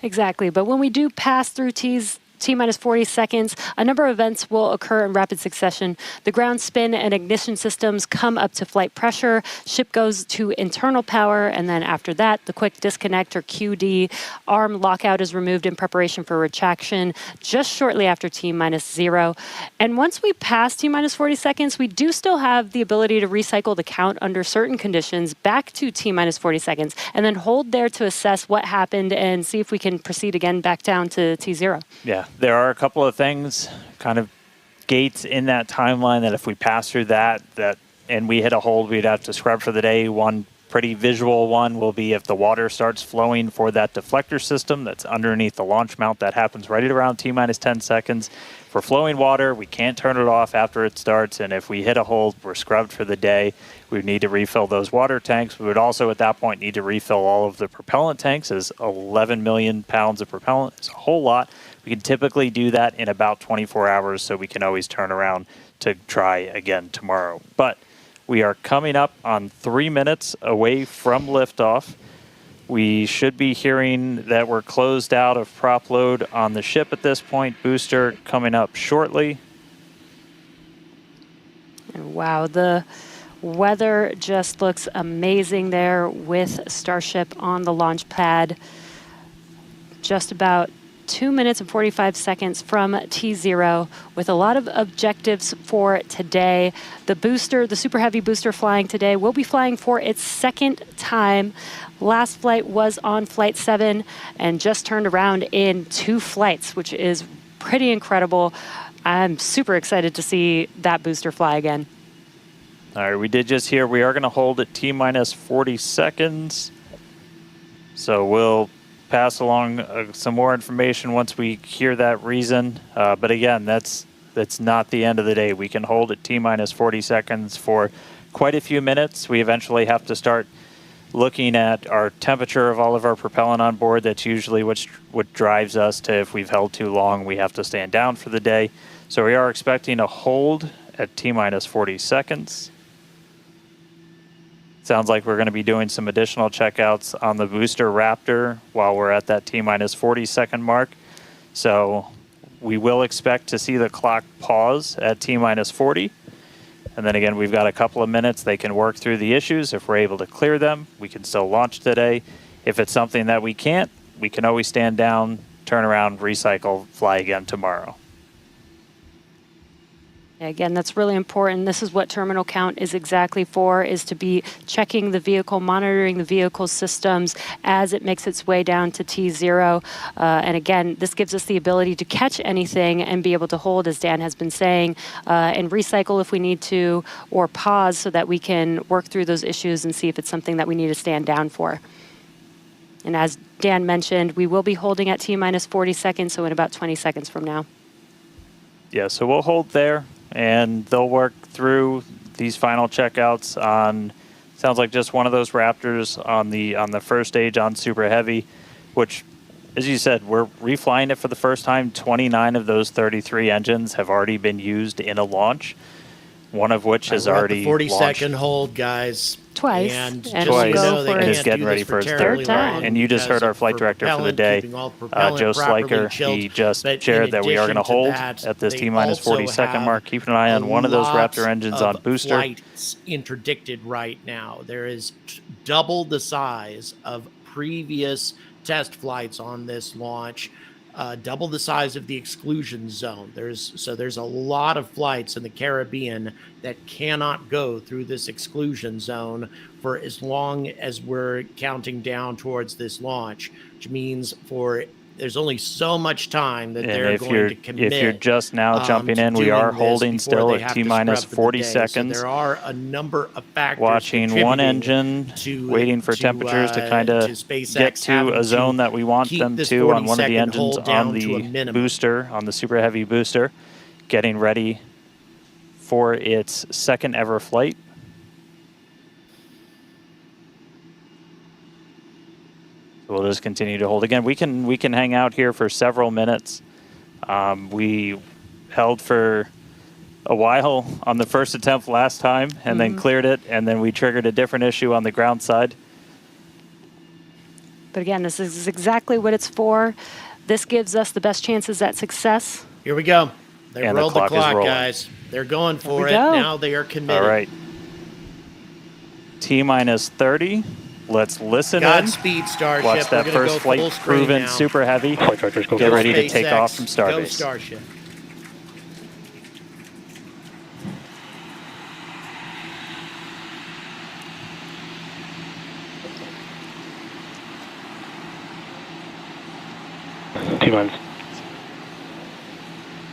Exactly. But when we do pass through T-minus 40 seconds, a number of events will occur in rapid succession. The ground spin and ignition systems come up to flight pressure, ship goes to internal power, and then after that, the quick disconnect or QD, arm lockout is removed in preparation for retraction just shortly after T-minus 0. And once we pass T-minus 40 seconds, we do still have the ability to recycle the count under certain conditions back to T-minus 40 seconds, and then hold there to assess what happened and see if we can proceed again back down to T0. Yeah. There are a couple of things, kind of gates in that timeline that if we pass through that and we hit a hold, we'd have to scrub for the day. One pretty visual one will be if the water starts flowing for that deflector system that's underneath the launch mount. That happens right at around T-minus 10 seconds. For flowing water, we can't turn it off after it starts, and if we hit a hold, we're scrubbed for the day. We would need to refill those water tanks. We would also, at that point, need to refill all of the propellant tanks, as 11 million pounds of propellant is a whole lot. We can typically do that in about 24 hours, so we can always turn around to try again tomorrow. But we are coming up on 3 minutes away from liftoff. We should be hearing that we're closed out of prop load on the ship at this point. Booster coming up shortly. Wow, the weather just looks amazing there with Starship on the launch pad. Just about 2 minutes and 45 seconds from T0 with a lot of objectives for today. The booster, the Super Heavy booster flying today, will be flying for its 2nd time. Last flight was on Flight 7 and just turned around in 2 flights, which is pretty incredible. I'm super excited to see that booster fly again. All right, we did just hear we are going to hold at T-minus 40 seconds. So we'll pass along some more information once we hear that reason. But again, that's not the end of the day. We can hold at T-minus 40 seconds for quite a few minutes. We eventually have to start looking at our temperature of all of our propellant on board. That's usually what drives us to, if we've held too long, we have to stand down for the day. So we are expecting a hold at T-minus 40 seconds. Sounds like we're going to be doing some additional checkouts on the booster Raptor while we're at that T-minus 40 second mark. So we will expect to see the clock pause at T-minus 40. And then again, we've got a couple of minutes. They can work through the issues. If we're able to clear them, we can still launch today. If it's something that we can't, we can always stand down, turn around, recycle, fly again tomorrow. Again, that's really important. This is what terminal count is exactly for, is to be checking the vehicle, monitoring the vehicle systems as it makes its way down to T0. And again, this gives us the ability to catch anything and be able to hold, as Dan has been saying, and recycle if we need to, or pause so that we can work through those issues and see if it's something that we need to stand down for. And as Dan mentioned, we will be holding at T-minus 40 seconds, so in about 20 seconds from now. Yeah, so we'll hold there, and they'll work through these final checkouts on, sounds like just one of those Raptors on the first stage on Super Heavy, which as you said, we're reflying it for the first time. 29 of those 33 engines have already been used in a launch, one of which has already launched. 40-second launched hold, guys. Twice. And And just so you twice, know, they and can't is getting do ready this for his terribly third time. long And you just because heard our flight director for the day, keeping all the propellant Joe properly Sliker. chilled. He just But shared in that we are going to addition hold that, at this they T-minus also 40-second have mark. Keep an eye on one of those lot Raptor engines of on booster. flights interdicted right now. There is double the size of previous test flights on this launch. Double the size of the exclusion zone. There's a lot of flights in the Caribbean that cannot go through this exclusion zone for as long as we're counting down towards this launch, which means there's only so much time that they're going to commit. If you're just now jumping in, we are holding still at T-minus 40 seconds. So there are a number of factors watching one engine, waiting for temperatures to kind of get to a zone that we want them to on one of the engines on the booster, on the Super Heavy booster, getting ready for its second ever flight. We'll just continue to hold. Again, we can hang out here for several minutes. We held for a while on the first attempt last time and then cleared it, and then we triggered a different issue on the ground side. But again, this is exactly what it's for. This gives us the best chances at success. Here we go. They And rolled the clock is rolling. guys. They're going for it. go. Now they are committed. All right. T-minus 30. Let's listen Godspeed, in. Starship. Watch that first flight proven Super Heavy. Get ready to take off from Go Starbase. Starship. T-minus.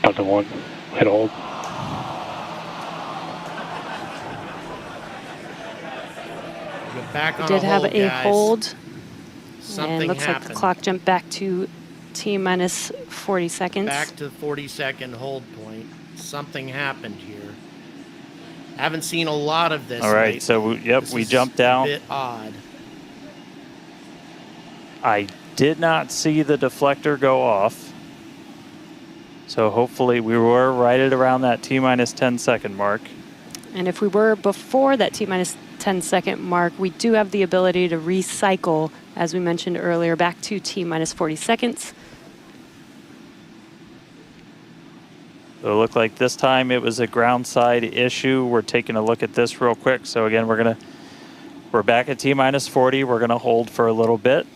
Delta 1. Hit hold. Back We on did have a guys. hold. Something and looks happened. like the clock jumped back to T-minus 40 seconds. Back to the 40-second hold point. Something happened here. Haven't seen a lot of this. All right, lately. so we jumped down. A bit odd. I did not see the deflector go off. So hopefully we were right at around that T-minus 10-second mark. And if we were before that T-minus 10-second mark, we do have the ability to recycle, as we mentioned earlier, back to T-minus 40 seconds. So it looked like this time it was a ground side issue. We're taking a look at this real quick. So again, we're back at T-minus 40. We're gonna hold for a little bit.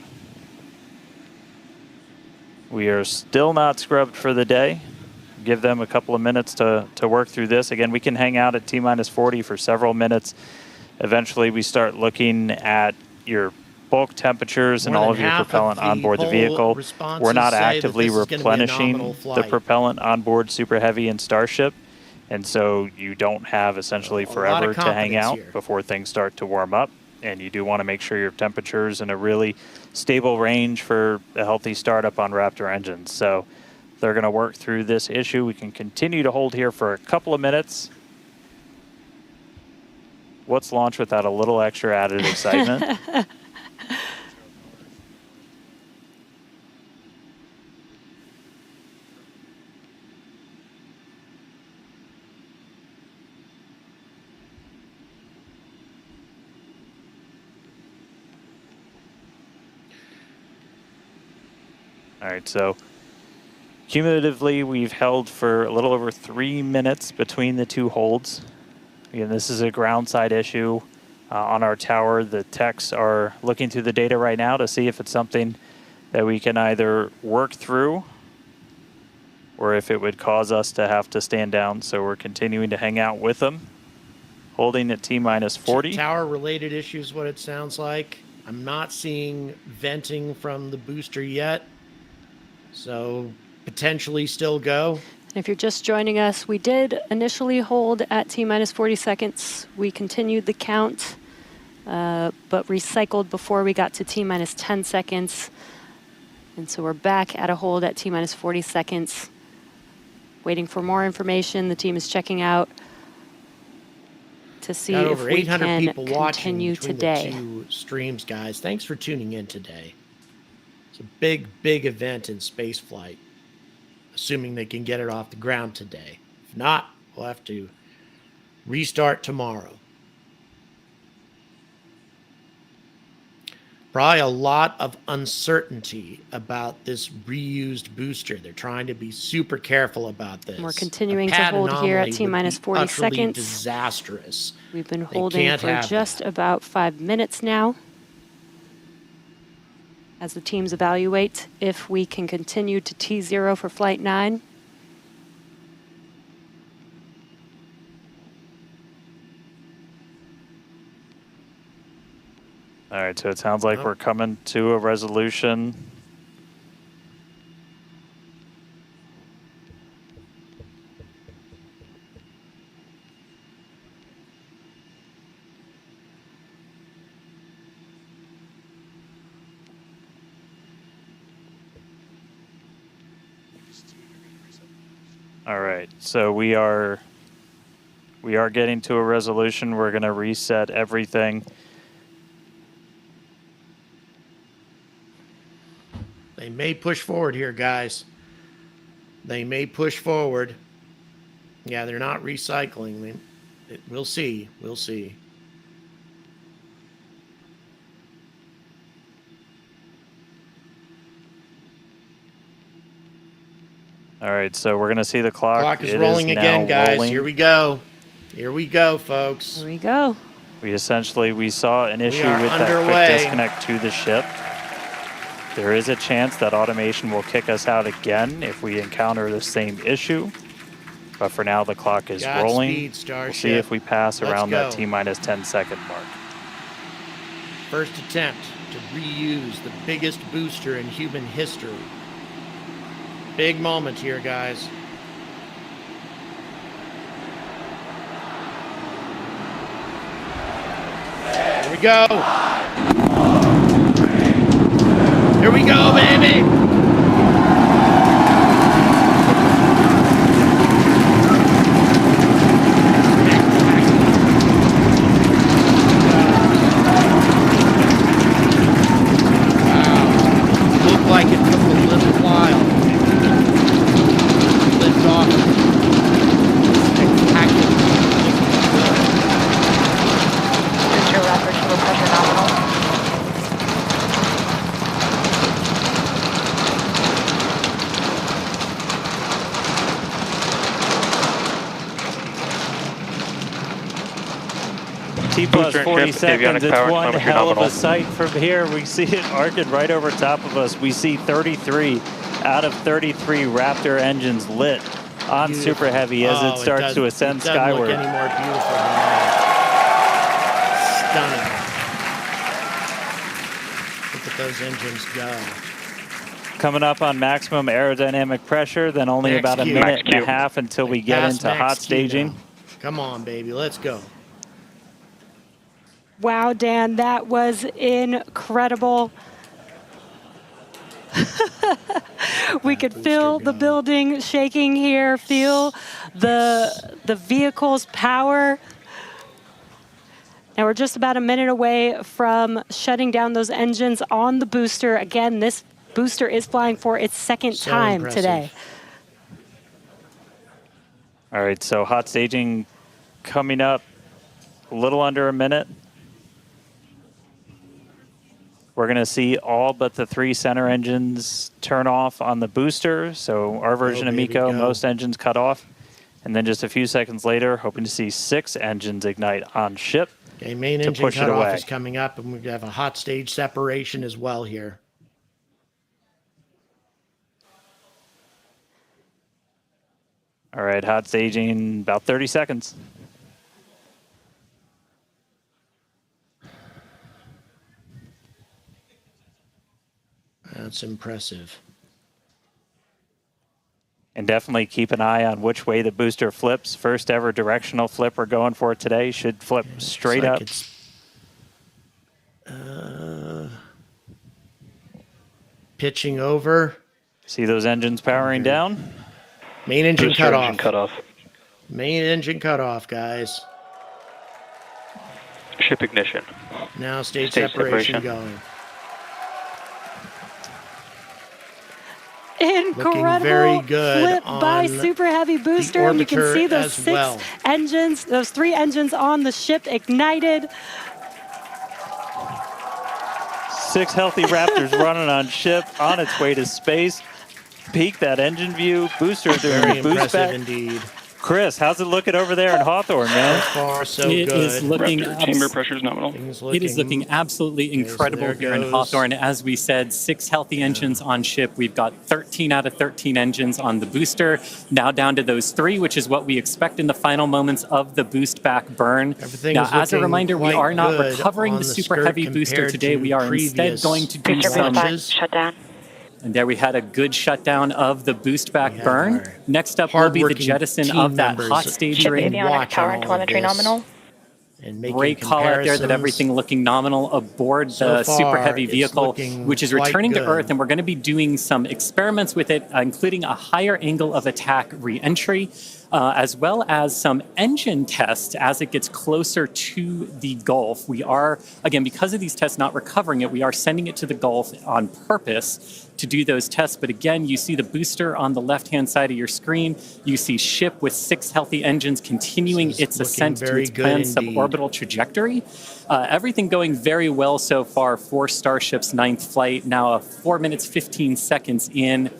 We are still not scrubbed for the day. Give them a couple of minutes to work through this. Again, we can hang out at T-minus 40 for several minutes. Eventually, we start looking at your bulk temperatures and all of your propellant on board the vehicle. We're not actively replenishing the propellant on board Super Heavy and Starship. And so you don't have essentially forever to hang out before things start to warm up. And you do want to make sure your temperature's in a really stable range for a healthy startup on Raptor engines. So they're going to work through this issue. We can continue to hold here for a couple of minutes. What's launch without a little extra added excitement? All right, so cumulatively, we've held for a little over 3 minutes between the two holds. Again, this is a ground side issue on our tower. The techs are looking through the data right now to see if it's something that we can either work through or if it would cause us to have to stand down. So we're continuing to hang out with them, holding at T-minus 40. Tower-related issues, what it sounds like. I'm not seeing venting from the booster yet. So potentially still go. And if you're just joining us, we did initially hold at T-minus 40 seconds. We continued the count, but recycled before we got to T-minus 10 seconds. And so we're back at a hold at T-minus 40 seconds, waiting for more information. The team is checking out to see if we can people watching continue between today. the two streams, guys. Thanks for tuning in today. It's a big, big event in space flight, assuming they can get it off the ground today. If not, we'll have to restart tomorrow. Probably a lot of uncertainty about this reused booster. They're trying to be super careful about this. We're continuing to hold here at T-minus 40 seconds. Disastrous. We've been holding for just about 5 minutes now as the teams evaluate if we can continue to T0 for Flight 9. All right, so it sounds like we're coming to a resolution. All right, so we are getting to a resolution. We're going to reset everything. They may push forward here, guys. They may push forward. Yeah, they're not recycling. We'll see. We'll see. All right, so we're going to see the clock. Clock is rolling again, guys. Rolling. Here we go. Here we go, folks. Here we go. We saw an issue with underway. that quick disconnect to the ship. There is a chance that automation will kick us out again if we encounter the same issue. But for now, the clock is rolling. Godspeed, Starship. We'll see if we pass around that go. T-minus 10-second mark. First attempt to reuse the biggest booster in human history. Big moment here, guys. Here we go. Here we go, baby. Wow. Looked like it took a little while. Lift off. Spectacular. Booster rapid fuel pressure nominal. T-plus 40 ship, seconds, avionic it's power, one telemetry hell of a nominal. sight from here. We see it arcing right over top of us. We see 33 out of 33 Raptor engines lit on Beautiful. Super Heavy as it starts to ascend skyward. It doesn't look any more beautiful than that. Stunning. Look at those engines go. Coming up on maximum aerodynamic pressure, then only Max about a Q. minute and a Q. half until we get Pass into max hot Q staging. now. Come on, baby. Let's go. Wow, Dan, that was incredible. We could feel the building shaking here, feel the vehicle's power. Now we're just about a minute away from shutting down those engines on the booster. Again, this booster is flying for its second So time impressive. today. All right, so hot staging coming up a little under a minute. We're going to see all but the 3 center engines turn off on the booster. So our version of baby, MECO, go. most engines cut off. And then just a few seconds later, hoping to see 6 engines ignite on ship. Okay, main to engine push it cutoff away. is coming up, and we have a hot stage separation as well here. All right, hot staging, about 30 seconds. That's impressive. And definitely keep an eye on which way the booster flips. First ever directional flip we're going for today. Should flip straight Looks up. like it's, pitching over. See those engines powering down? Main engine Booster cutoff. engine cutoff. Main engine cutoff, guys. Ship ignition. Now stage Stage separation separation. going. Incredible very good flip by on Super Heavy booster, and you can orbiter see those as six well. engines, those 3 engines on the ship ignited. 6 healthy Raptors running on ship, on its way to space. Peek that engine view. Booster doing Very a boost impressive back. indeed. Chris, how's it looking over there in Hawthorne, man? So far, so It good. is looking Raptor chamber pressure is nominal. It is looking absolutely Okay, so incredible there here in goes. Hawthorne. As we said, 6 healthy engines on ship. We've got 13 out of 13 engines on the booster. Now down to those 3, which is what we expect in the final moments of the boost back burn. Everything Now, is as a looking reminder, we quite are not good recovering on the the Super skirt Heavy booster compared today. to We are instead previous going to do Booster some. boost back, shut down. And there we had a good shutdown of the boost back We have burn. our Next up will be the hardworking jettison team of that members hot stage Ship ring. avionics, watching power all and of telemetry this nominal. and making Great call out there that comparisons. everything looking nominal aboard So the Super far, Heavy it's vehicle, looking which is quite returning to good. Earth, and we're going to be doing some experiments with it, including a higher angle of attack re-entry, as well as some engine tests as it gets closer to the Gulf. We are, again, because of these tests not recovering it, we are sending it to the Gulf on purpose to do those tests. But again, you see the booster on the left-hand side of your screen. You see ship with 6 healthy engines continuing This is its ascent looking to very its good planned indeed. suborbital trajectory. Everything going very well so far for Starship's 9th flight. Now 4 minutes, 15 seconds in.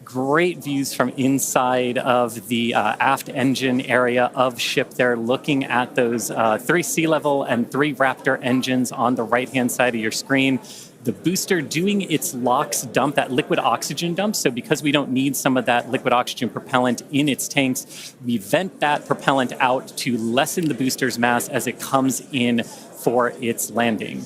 Great views from inside of the aft engine area of ship there, looking at those 3 sea level and 3 Raptor engines on the right-hand side of your screen. The booster doing its LOX dump, that liquid oxygen dump. So because we don't need some of that liquid oxygen propellant in its tanks, we vent that propellant out to lessen the booster's mass as it comes in for its landing.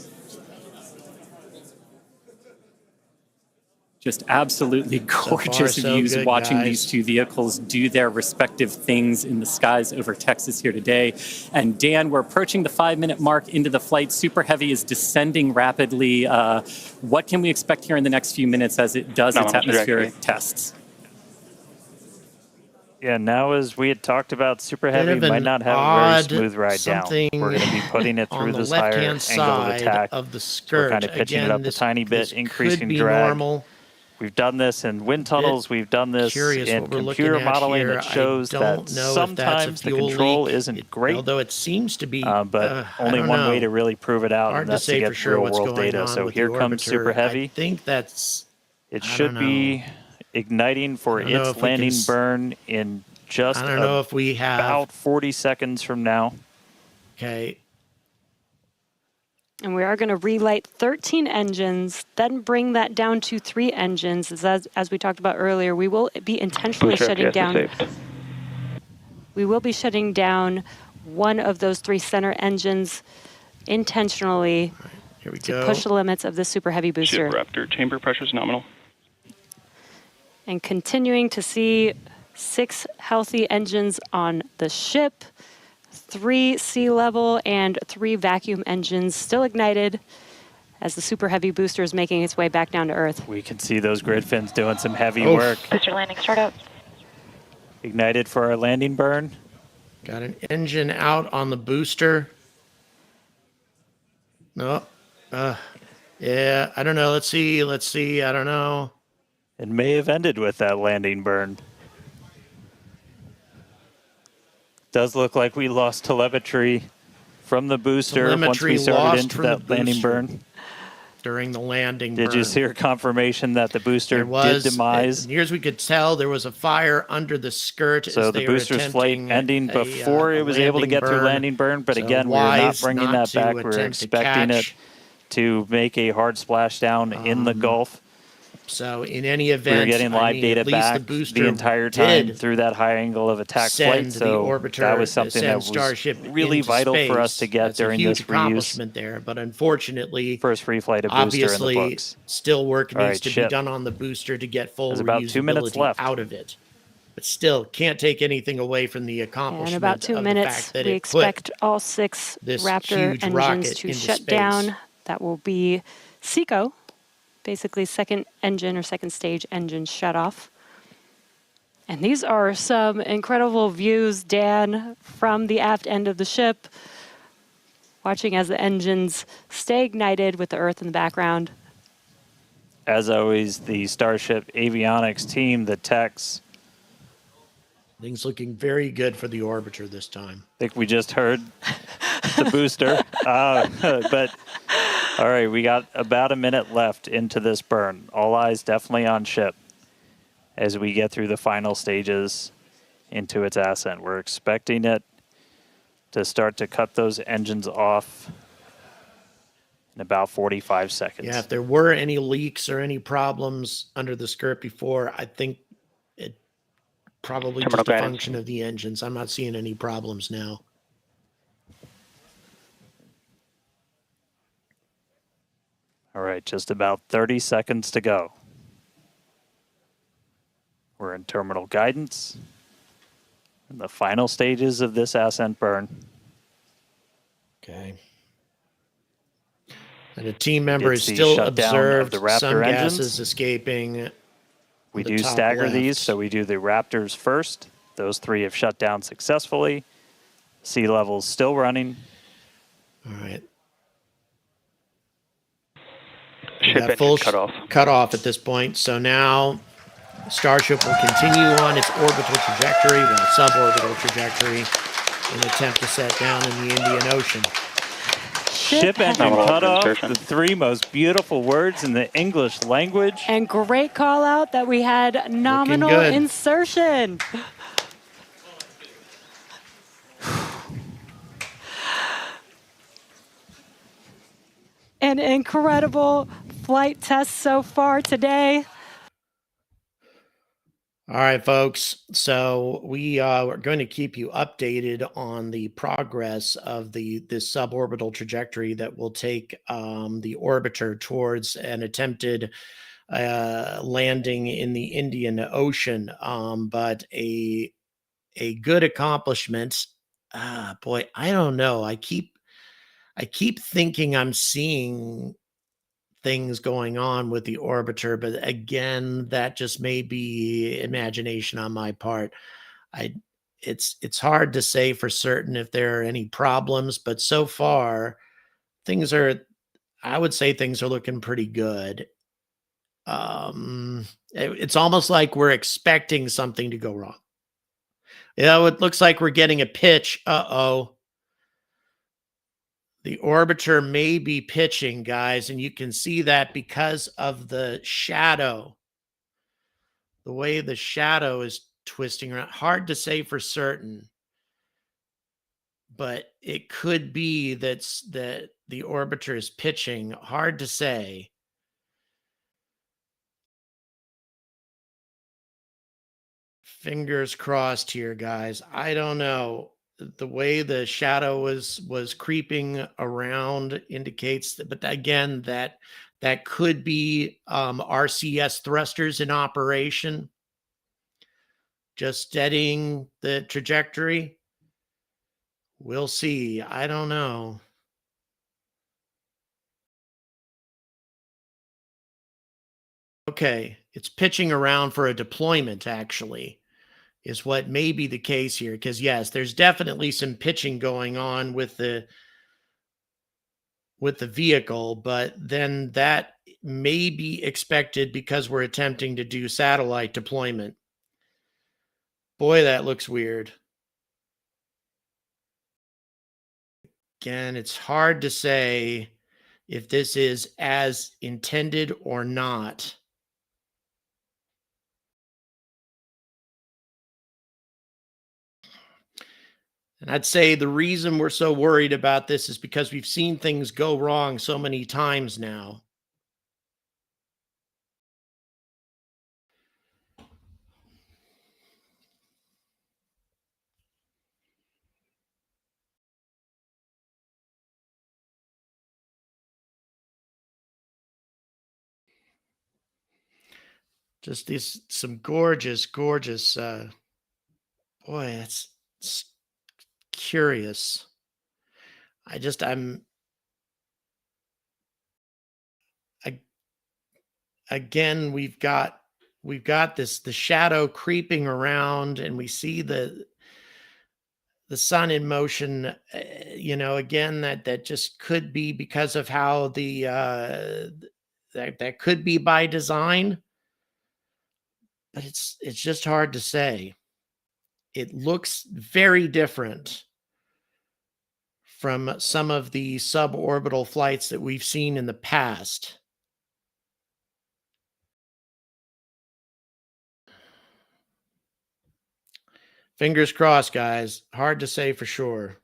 Just absolutely gorgeous so views good, watching guys. these 2 vehicles do their respective things in the skies over Texas here today. And Dan, we're approaching the 5-minute mark into the flight. Super Heavy is descending rapidly. What can we expect here in the next few minutes as it does its atmospheric tests? Yeah, now as we had talked about, Super Heavy of an might not have a odd very smooth ride down. something We're going to be putting it on through the this higher left-hand angle of side attack. of the So we're skirt. kind of pitching Again, it up a tiny bit, this increasing could be drag. normal. We've done this in wind tunnels. We've done this Curious in what we're computer looking at modeling. here. It shows I that don't know if sometimes that's a the fuel control leak. isn't great, Although it seems to be, but I only don't one way know. to really prove it out, Hard and to that's to say get for sure real what's world going data. on So with here the comes orbiter. Super Heavy. I think that's. It I should don't be know. igniting for I don't know its if we landing can burn in just I don't know if we have. about 40 seconds from now. Okay. And we are going to relight 13 engines, then bring that down to 3 engines. As we talked about earlier, we will be intentionally Booster shutting FPS down. saved. We will be shutting down one of those 3 center engines intentionally Here we to go. push the limits of the Super Heavy booster. Ship Raptor chamber pressure is nominal. And continuing to see 6 healthy engines on the ship, 3 sea level and 3 vacuum engines still ignited as the Super Heavy booster is making its way back down to Earth. We can see those grid fins doing some heavy Oof. work. Booster landing startup. Ignited for our landing burn. Got an engine out on the booster. No. Yeah, I don't know. Let's see. I don't know. It may have ended with that landing burn. Does look like we lost telemetry from the booster once Telemetry we started lost into from that the landing booster burn. During the landing Did burn. you see confirmation that the booster There was, did demise? near as we could tell, there was a fire under the skirt So as the they were booster's flight attempting ending before a it was able to landing get through burn. landing burn, but So again, we're not wise bringing not that to back. We're attempt to expecting it catch. to make a hard splashdown in the Gulf. So in any event, We were getting live data at least back the booster entire time did through that high angle of attack send flight. So the orbiter, that was something send that was Starship really into vital space. for us to get That's during a huge this reuse. accomplishment there, but unfortunately, First free flight of booster in the obviously, books. still work All needs right, to be ship. done on the booster to get full There's about 2 minutes reusability left. out of it. But still, can't take anything away from the accomplishment In about 2 of minutes, the fact that we it expect all 6 this Raptor huge engines rocket to into shut space. down. That will be SECO, basically second engine or second stage engine shut off. And these are some incredible views, Dan, from the aft end of the ship, watching as the engines stay ignited with the Earth in the background. as always, the Starship avionics team, the techs. Things looking very good for the orbiter this time. I think we just heard the booster. But all right, we got about a minute left into this burn. All eyes definitely on ship as we get through the final stages into its ascent. We're expecting it to start to cut those engines off in about 45 seconds. Yeah, if there were any leaks or any problems under the skirt before, I think it probably Terminal just a guidance. function of the engines. I'm not seeing any problems now. All right, just about 30 seconds to go. We're in terminal guidance in the final stages of this ascent burn. Okay. And a team member It's is the still shutdown of observed the Raptor some engines. gases escaping. We the do top stagger left. these, so we do the Raptors first. Those 3 have shut down successfully. Sea level's still running. All right. Ship That engine full cut off. at this point. So now Starship will continue on its orbital trajectory, well, suborbital trajectory, in an attempt to set down in the Indian Ocean. Ship engine Nominal cut off, insertion. the 3 most beautiful words in the English language. And great call out that we had nominal good. insertion. An incredible flight test so far today. All right, folks. So we are going to keep you updated on the progress of this suborbital trajectory that will take the orbiter towards an attempted landing in the Indian Ocean. But a good accomplishment. Boy, I don't know. I keep thinking I'm seeing things going on with the orbiter, but again, that just may be imagination on my part. It's hard to say for certain if there are any problems, but so far I would say things are looking pretty good. It's almost like we're expecting something to go wrong. It looks like we're getting a pitch. Uh-oh. The orbiter may be pitching, guys, and you can see that because of the shadow. The way the shadow is twisting around. Hard to say for certain, but it could be that the orbiter is pitching. Hard to say. Fingers crossed here, guys. I don't know. The way the shadow was creeping around indicates that, but again, that could be RCS thrusters in operation, just steadying the trajectory. We'll see. I don't know. Okay, it's pitching around for a deployment, actually, is what may be the case here. Because yes, there's definitely some pitching going on with the vehicle, but then that may be expected because we're attempting to do satellite deployment. Boy, that looks weird. Again, it's hard to say if this is as intended or not. And I'd say the reason we're so worried about this is because we've seen things go wrong so many times now. Just some gorgeous, gorgeous, boy, it's curious. Again, we've got the shadow creeping around, and we see the sun in motion. Again, that just could be because of how the that could be by design, but it's just hard to say. It looks very different from some of the suborbital flights that we've seen in the past. Fingers crossed, guys. Hard to say for sure.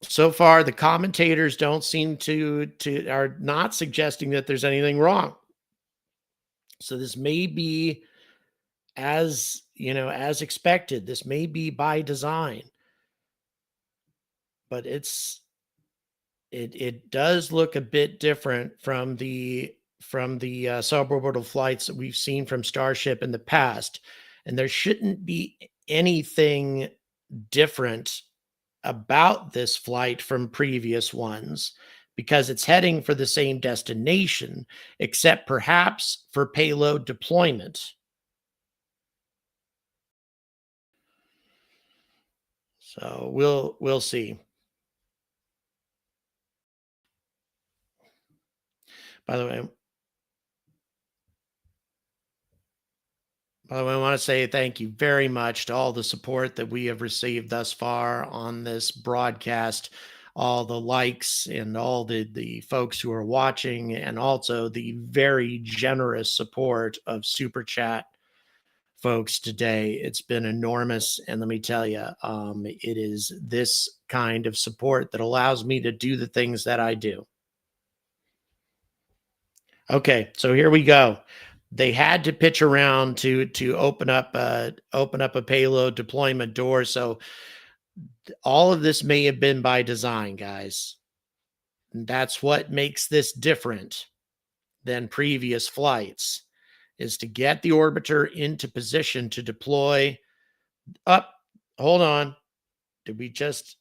So far, the commentators don't seem to are not suggesting that there's anything wrong. So this may be, as as expected. This may be by design, but it does look a bit different from the suborbital flights that we've seen from Starship in the past, and there shouldn't be anything different about this flight from previous ones because it's heading for the same destination, except perhaps for payload deployment. So we'll see. By the way, I want to say thank you very much to all the support that we have received thus far on this broadcast, all the likes and all the folks who are watching, and also the very generous support of Super Chat folks today. It's been enormous. And let me tell you, it is this kind of support that allows me to do the things that I do. Okay, so here we go. They had to pitch around to open up a payload deployment door. So all of this may have been by design, guys. And that's what makes this different than previous flights, is to get the orbiter into position to deploy up. Hold on. Did we just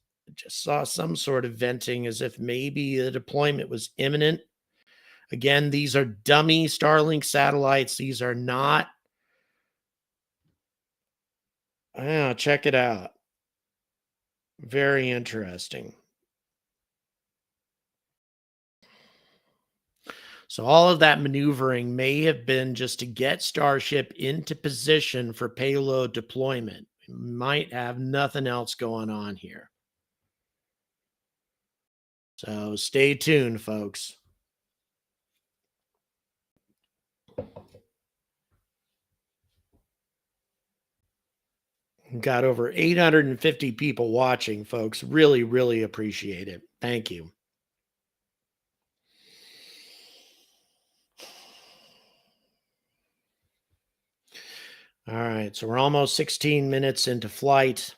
saw some sort of venting as if maybe the deployment was imminent? Again, these are dummy Starlink satellites. These are not. Check it out. Very interesting. So all of that maneuvering may have been just to get Starship into position for payload deployment. We might have nothing else going on here. So stay tuned, folks. Got over 850 people watching, folks. Really, really appreciate it. Thank you. All right, so we're almost 16 minutes into flight.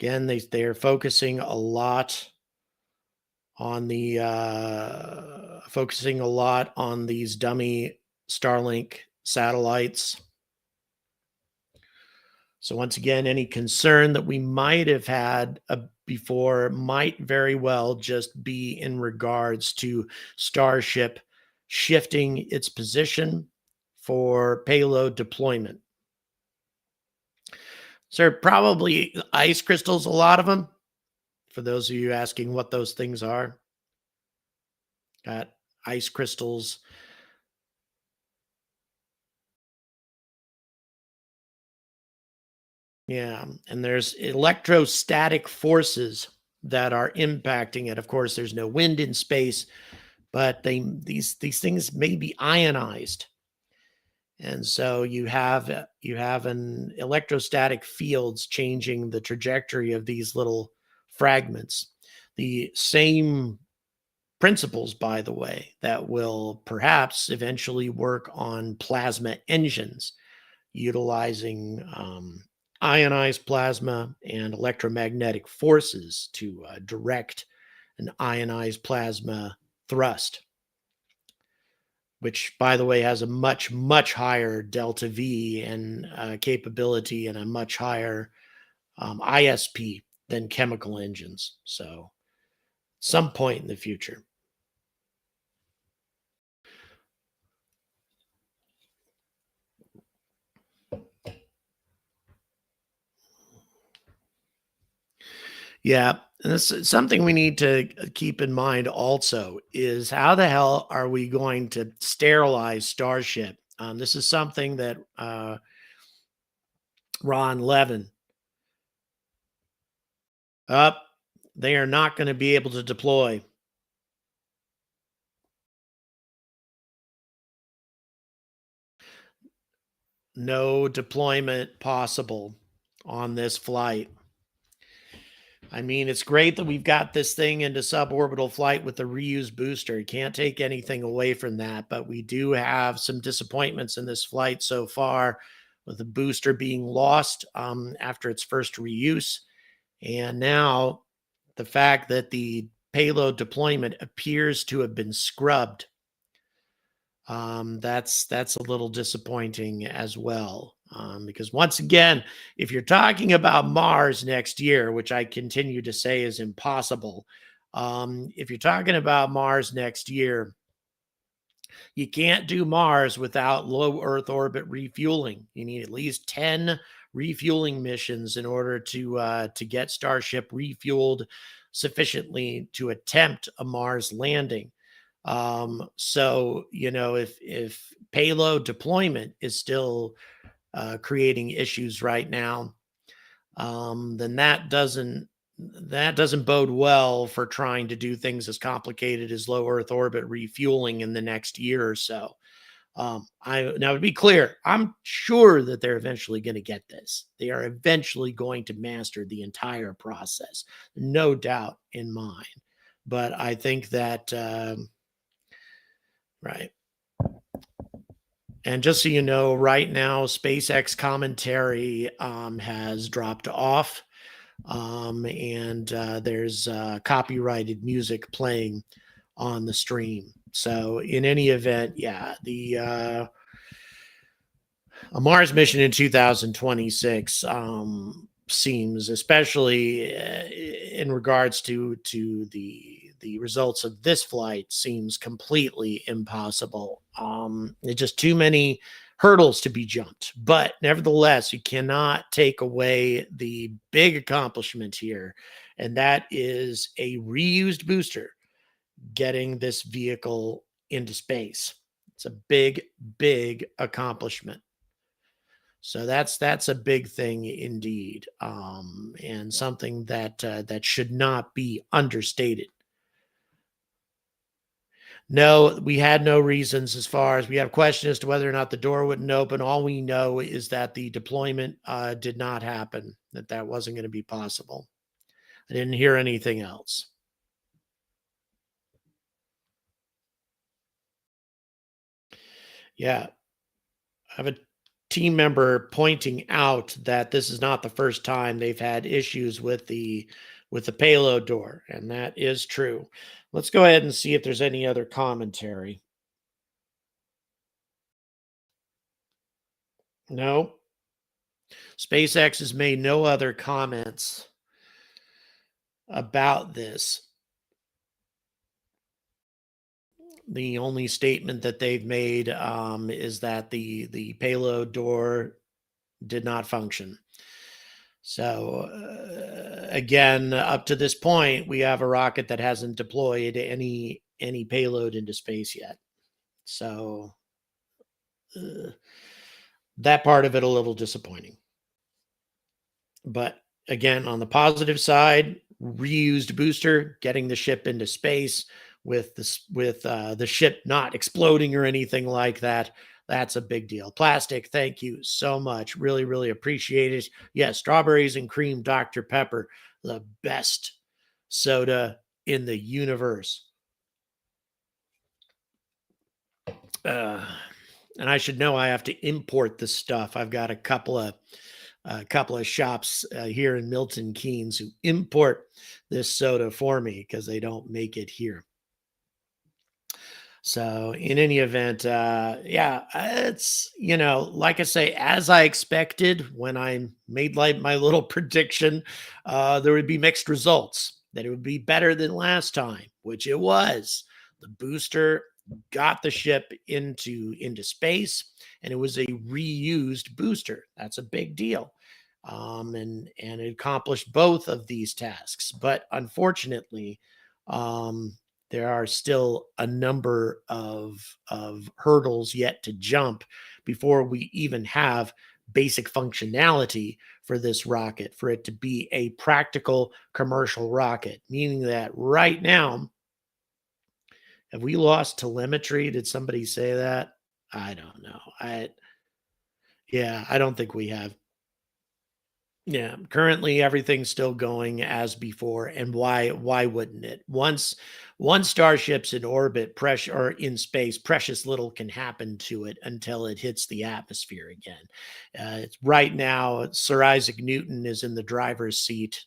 Again, they're focusing a lot on these dummy Starlink satellites. So once again, any concern that we might have had before might very well just be in regards to Starship shifting its position for payload deployment. So there are probably ice crystals, a lot of them. For those of you asking what those things are, got ice crystals. Yeah, and there's electrostatic forces that are impacting it. Of course, there's no wind in space, but these things may be ionized. And so you have an electrostatic fields changing the trajectory of these little fragments. The same principles, by the way, that will perhaps eventually work on plasma engines, utilizing ionized plasma and electromagnetic forces to direct an ionized plasma thrust, which, by the way, has a much, much higher delta V and capability and a much higher ISP than chemical engines. So some point in the future. Yeah, and this is something we need to keep in mind also is how the hell are we going to sterilize Starship? This is something that Ron Levin up. They are not going to be able to deploy. No deployment possible on this flight. I mean, it's great that we've got this thing into suborbital flight with the reused booster. You can't take anything away from that, but we do have some disappointments in this flight so far, with the booster being lost after its first reuse. And now the fact that the payload deployment appears to have been scrubbed. That's a little disappointing as well. Because once again, if you're talking about Mars next year, which I continue to say is impossible, if you're talking about Mars next year, you can't do Mars without low Earth orbit refueling. You need at least 10 refueling missions in order to get Starship refueled sufficiently to attempt a Mars landing. So if payload deployment is still creating issues right now, then that doesn't bode well for trying to do things as complicated as low Earth orbit refueling in the next year or so. Now to be clear, I'm sure that they're eventually going to get this. They are eventually going to master the entire process, no doubt in mine. But I think that right. And just so you know, right now, SpaceX commentary has dropped off, and there's copyrighted music playing on the stream. So, in any event, yeah, a Mars mission in 2026 seems, especially in regards to the results of this flight, seems completely impossible. There's just too many hurdles to be jumped. But nevertheless, you cannot take away the big accomplishment here, and that is a reused booster getting this vehicle into space. It's a big, big accomplishment. So that's a big thing indeed, and something that should not be understated. No, we had no reasons as far as we have questions as to whether or not the door wouldn't open. All we know is that the deployment did not happen, that wasn't going to be possible. I didn't hear anything else. Yeah. I have a team member pointing out that this is not the first time they've had issues with the payload door, and that is true. Let's go ahead and see if there's any other commentary. No. SpaceX has made no other comments about this. The only statement that they've made is that the payload door did not function. So again, up to this point, we have a rocket that hasn't deployed any payload into space yet. So that part of it a little disappointing. But again, on the positive side, reused booster getting the ship into space with the ship not exploding or anything like that. That's a big deal. Plastic, thank you so much. Really, really appreciate it. Yeah, strawberries and cream Dr. Pepper, the best soda in the universe. And I should know I have to import this stuff. I've got a couple of shops here in Milton Keynes who import this soda for me because they don't make it here. So in any event, yeah, it's, like I say, as I expected when I made my little prediction, there would be mixed results, that it would be better than last time, which it was. The booster got the ship into space, and it was a reused booster. That's a big deal. and it accomplished both of these tasks. But unfortunately, there are still a number of hurdles yet to jump before we even have basic functionality for this rocket, for it to be a practical commercial rocket, meaning that right now, have we lost telemetry? Did somebody say that? I don't know. I don't think we have. Yeah, currently everything's still going as before, and why wouldn't it? Once Starship's in orbit, pressure or in space, precious little can happen to it until it hits the atmosphere again. It's right now, Sir Isaac Newton is in the driver's seat,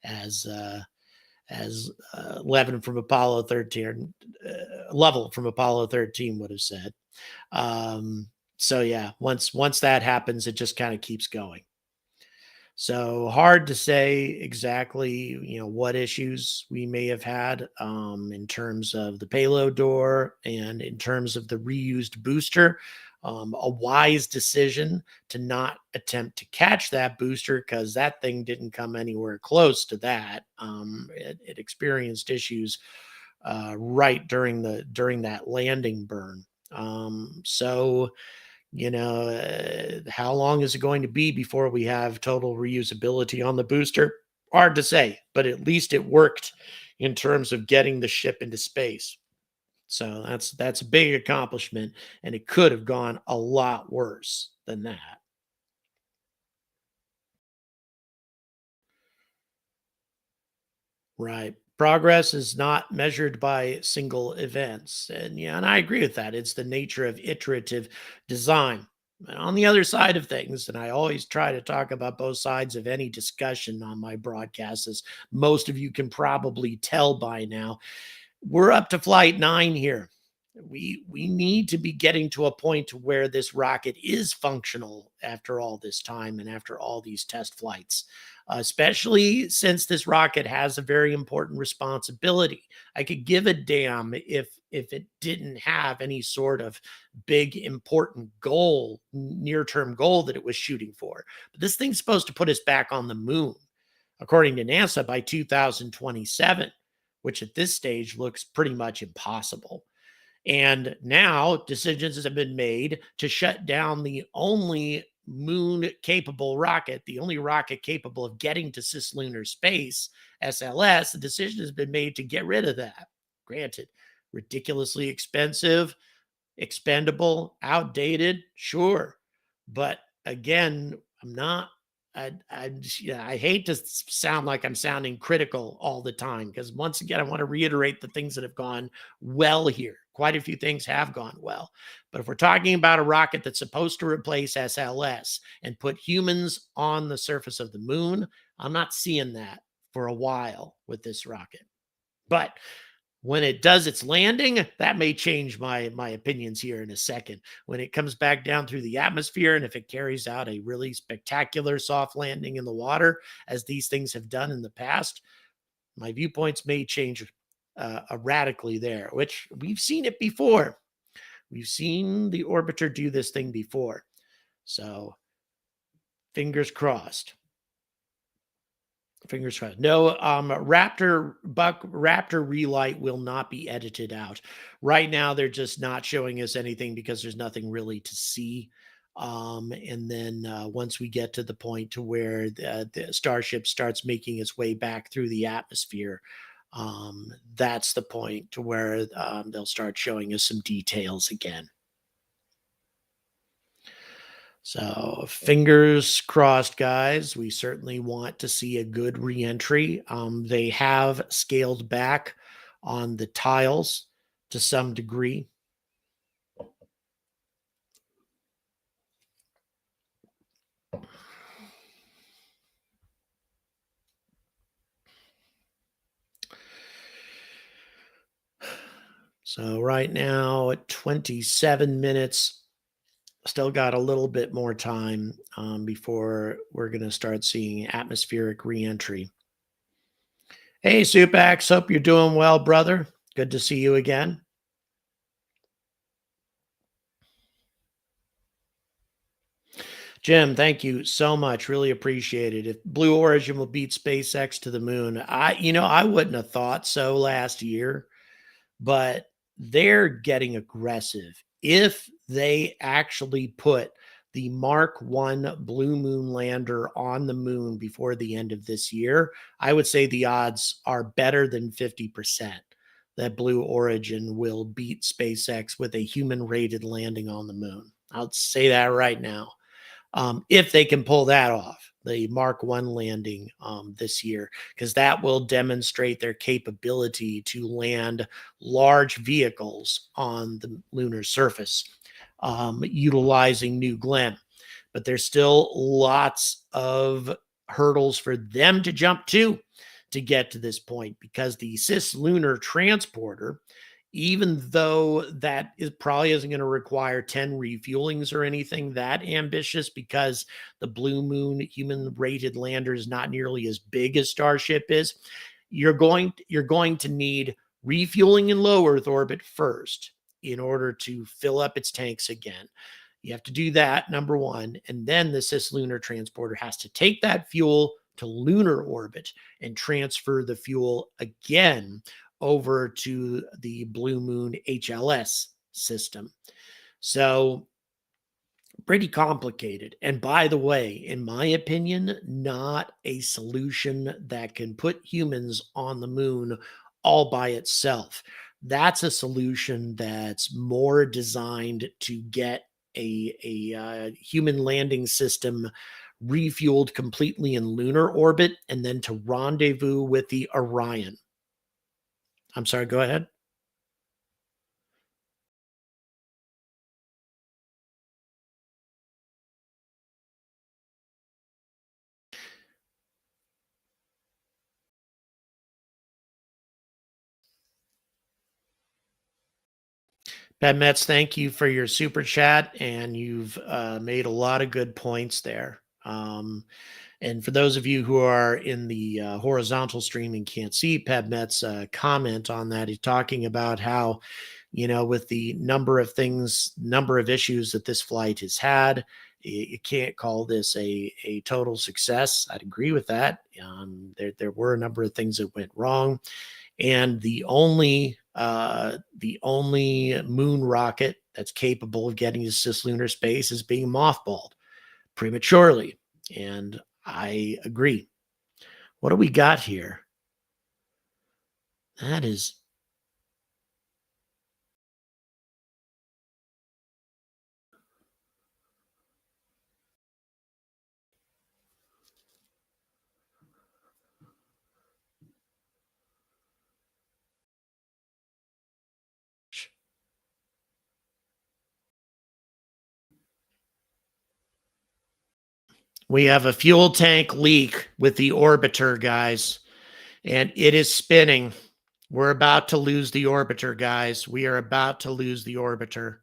as Levin from Apollo 13, Lovell from Apollo 13 would have said. So yeah, once that happens, it just kind of keeps going. So hard to say exactly, what issues we may have had in terms of the payload door and in terms of the reused booster. A wise decision to not attempt to catch that booster, because that thing didn't come anywhere close to that. It experienced issues right during that landing burn. So how long is it going to be before we have total reusability on the booster? Hard to say, but at least it worked in terms of getting the ship into space. So that's a big accomplishment, and it could have gone a lot worse than that. Right. Progress is not measured by single events. And I agree with that. It's the nature of iterative design. And on the other side of things, and I always try to talk about both sides of any discussion on my broadcasts, as most of you can probably tell by now, we're up to flight 9 here. We need to be getting to a point where this rocket is functional after all this time and after all these test flights, especially since this rocket has a very important responsibility. I could give a damn if it didn't have any sort of big important goal, near-term goal that it was shooting for. But this thing's supposed to put us back on the moon, according to NASA, by 2027, which at this stage looks pretty much impossible. And now decisions have been made to shut down the only moon-capable rocket, the only rocket capable of getting to cislunar space, SLS. The decision has been made to get rid of that. Granted, ridiculously expensive, expendable, outdated, sure. But again, I hate to sound like I'm sounding critical all the time, because once again, I want to reiterate the things that have gone well here. Quite a few things have gone well. But if we're talking about a rocket that's supposed to replace SLS and put humans on the surface of the moon, I'm not seeing that for a while with this rocket. But when it does its landing, that may change my opinions here in a second. When it comes back down through the atmosphere, and if it carries out a really spectacular soft landing in the water, as these things have done in the past, my viewpoints may change radically there, which we've seen it before. We've seen the orbiter do this thing before. So fingers crossed. Fingers crossed. No, Raptor relight will not be edited out. Right now, they're just not showing us anything because there's nothing really to see. And then once we get to the point to where the Starship starts making its way back through the atmosphere, that's the point to where they'll start showing us some details again. So fingers crossed, guys. We certainly want to see a good reentry. They have scaled back on the tiles to some degree. So right now at 27 minutes, still got a little bit more time before we're going to start seeing atmospheric reentry. Hey, Supax, hope you're doing well, brother. Good to see you again. Jim, thank you so much. Really appreciate it. If Blue Origin will beat SpaceX to the moon, I wouldn't have thought so last year, but they're getting aggressive. If they actually put the Mark 1 Blue Moon lander on the moon before the end of this year, I would say the odds are better than 50% that Blue Origin will beat SpaceX with a human rated landing on the moon. I'll say that right now. If they can pull that off, the Mark 1 landing this year, because that will demonstrate their capability to land large vehicles on the lunar surface, utilizing New Glenn. But there's still lots of hurdles for them to jump to get to this point, because the cislunar transporter, even though that is probably isn't going to require 10 refuelings or anything that ambitious, because the Blue Moon human rated lander is not nearly as big as Starship is, you're going to need refueling in low Earth orbit first in order to fill up its tanks again. You have to do that, number one, and then the cislunar transporter has to take that fuel to lunar orbit and transfer the fuel again over to the Blue Moon HLS system. So pretty complicated. And by the way, in my opinion, not a solution that can put humans on the moon all by itself. That's a solution that's more designed to get a human landing system refueled completely in lunar orbit and then to rendezvous with the Orion. I'm sorry, go ahead. Pat Metz, thank you for your super chat, and you've made a lot of good points there. And for those of you who are in the horizontal stream and can't see Pat Metz' comment on that, he's talking about how, with the number of issues that this flight has had, you can't call this a total success. I'd agree with that. There were a number of things that went wrong. And the only moon rocket that's capable of getting to cislunar space is being mothballed prematurely. And I agree. What do we got here? That is we have a fuel tank leak with the orbiter, guys, and it is spinning. We're about to lose the orbiter, guys. We are about to lose the orbiter.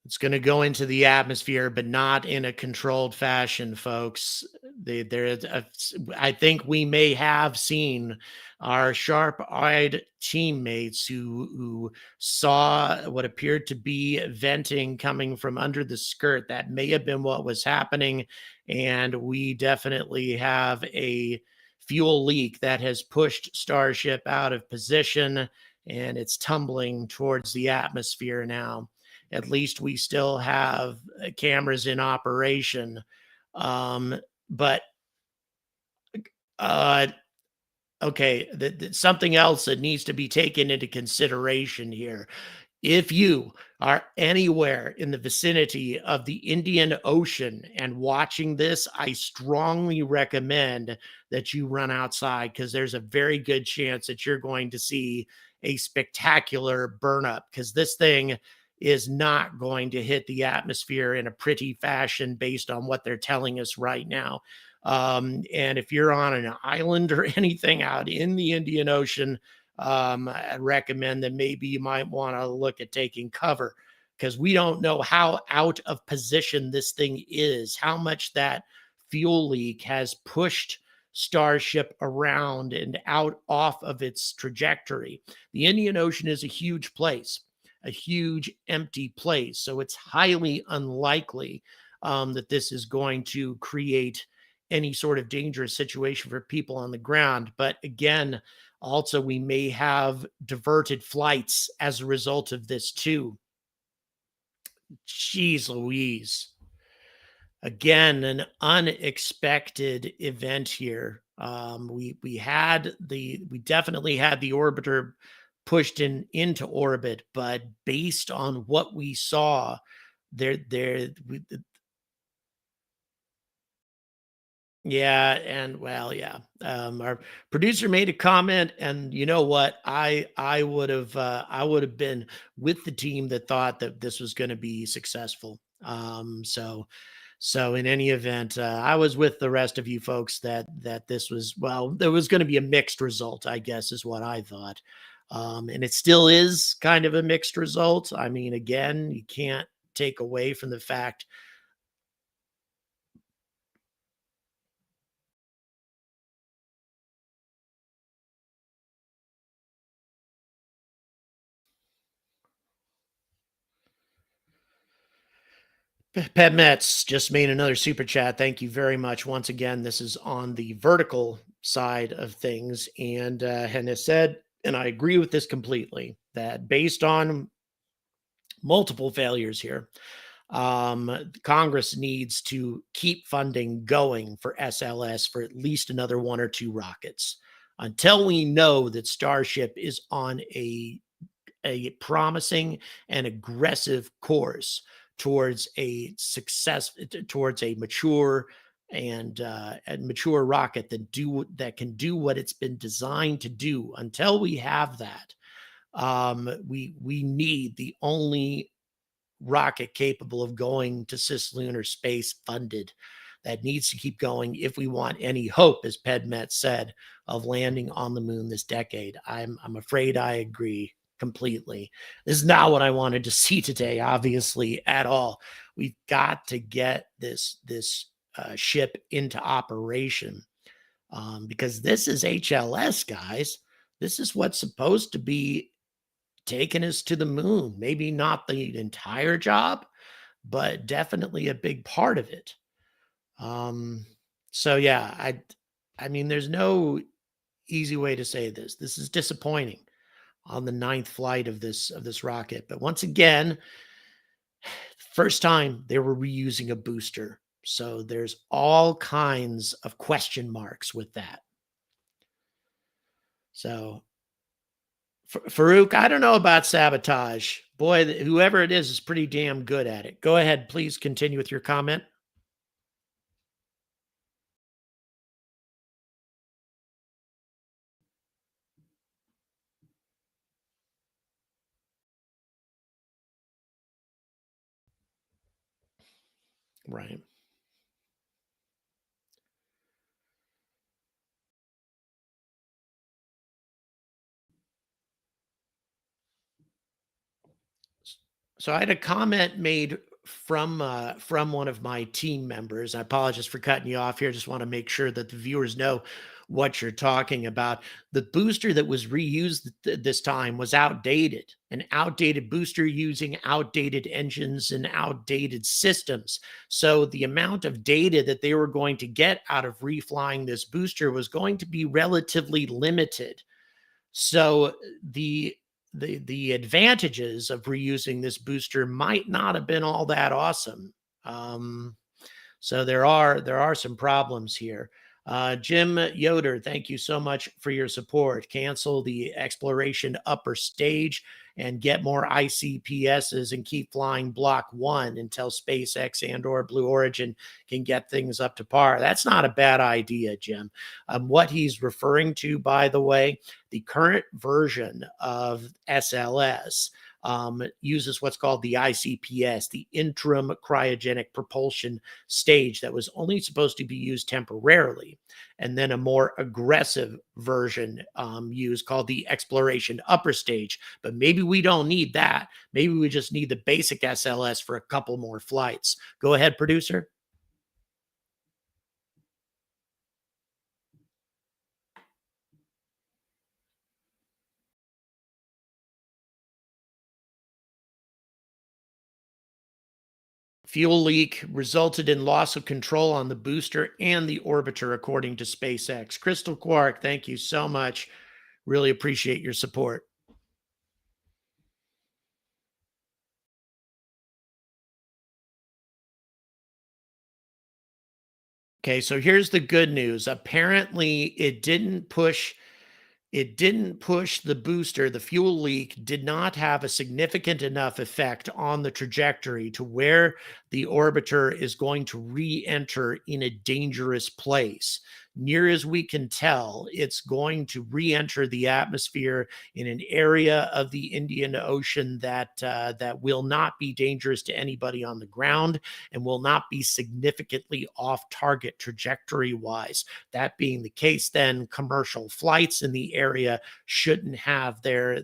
It's going to go into the atmosphere, but not in a controlled fashion, folks. I think we may have seen our sharp-eyed teammates who saw what appeared to be venting coming from under the skirt. That may have been what was happening, and we definitely have a fuel leak that has pushed Starship out of position, and it's tumbling towards the atmosphere now. At least we still have cameras in operation. But okay, something else that needs to be taken into consideration here. If you are anywhere in the vicinity of the Indian Ocean and watching this, I strongly recommend that you run outside, because there's a very good chance that you're going to see a spectacular burn up, because this thing is not going to hit the atmosphere in a pretty fashion based on what they're telling us right now. And if you're on an island or anything out in the Indian Ocean, I'd recommend that maybe you might want to look at taking cover, because we don't know how out of position this thing is, how much that fuel leak has pushed Starship around and out off of its trajectory. The Indian Ocean is a huge place. a huge empty place. So it's highly unlikely that this is going to create any sort of dangerous situation for people on the ground. But again, also, we may have diverted flights as a result of this too. Jeez Louise. Again, an unexpected event here. We definitely had the orbiter pushed into orbit, but based on what we saw, yeah, and well, yeah. Our producer made a comment, and you know what? I would have been with the team that thought that this was going to be successful. So in any event, I was with the rest of you folks that this was, well, there was going to be a mixed result, I guess, is what I thought. And it still is kind of a mixed result. I mean, again, you can't take away from the fact. Pet Metz just made another super chat. Thank you very much. Once again, this is on the vertical side of things. And has said, and I agree with this completely, that based on multiple failures here, Congress needs to keep funding going for SLS for at least another one or two rockets until we know that Starship is on a promising and aggressive course towards a mature and mature rocket that can do what it's been designed to do. Until we have that, we need the only rocket capable of going to cislunar space funded. That needs to keep going if we want any hope, as PedMet said, of landing on the moon this decade. I'm afraid I agree completely. This is not what I wanted to see today, obviously, at all. We've got to get this ship into operation, because this is HLS, guys. This is what's supposed to be taking us to the moon. Maybe not the entire job, but definitely a big part of it. So yeah, I mean, there's no easy way to say this. This is disappointing on the 9th flight of this rocket. But once again, first time they were reusing a booster. So there's all kinds of question marks with that. So Farouk, I don't know about sabotage. Boy, whoever it is pretty damn good at it. Go ahead, please continue with your comment. Right. So I had a comment made from one of my team members. I apologize for cutting you off here. Just want to make sure that the viewers know what you're talking about. The booster that was reused this time was outdated, an outdated booster using outdated engines and outdated systems. So the amount of data that they were going to get out of reflying this booster was going to be relatively limited. So the advantages of reusing this booster might not have been all that awesome. So there are some problems here. Jim Yoder, thank you so much for your support. Cancel the exploration upper stage and get more ICPSs and keep flying Block 1 until SpaceX and or Blue Origin can get things up to par. That's not a bad idea, Jim. What he's referring to, by the way, the current version of SLS uses what's called the ICPS, the interim cryogenic propulsion stage, that was only supposed to be used temporarily. And then a more aggressive version used called the exploration upper stage. But maybe we don't need that. Maybe we just need the basic SLS for a couple more flights. Go ahead, producer. Fuel leak resulted in loss of control on the booster and the orbiter, according to SpaceX. Crystal Quark, thank you so much. Really appreciate your support. Okay, so here's the good news. Apparently, it didn't push the booster. The fuel leak did not have a significant enough effect on the trajectory to where the orbiter is going to re-enter in a dangerous place. Near as we can tell, it's going to re-enter the atmosphere in an area of the Indian Ocean that will not be dangerous to anybody on the ground and will not be significantly off target trajectory wise. That being the case, then commercial flights in the area shouldn't have their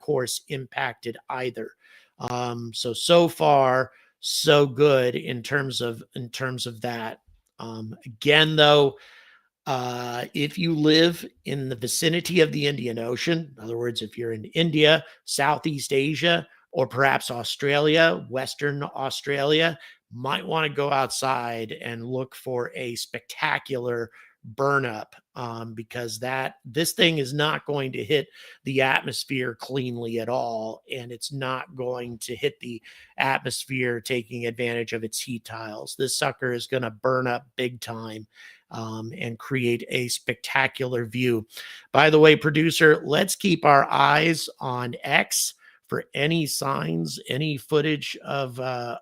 course impacted either. So far so good in terms of that. Again, though, if you live in the vicinity of the Indian Ocean, in other words, if you're in India, Southeast Asia, or perhaps Australia, Western Australia, might want to go outside and look for a spectacular burn up, because this thing is not going to hit the atmosphere cleanly at all, and it's not going to hit the atmosphere taking advantage of its heat tiles. This sucker is going to burn up big time, and create a spectacular view. By the way, producer, let's keep our eyes on X for any signs, any footage of a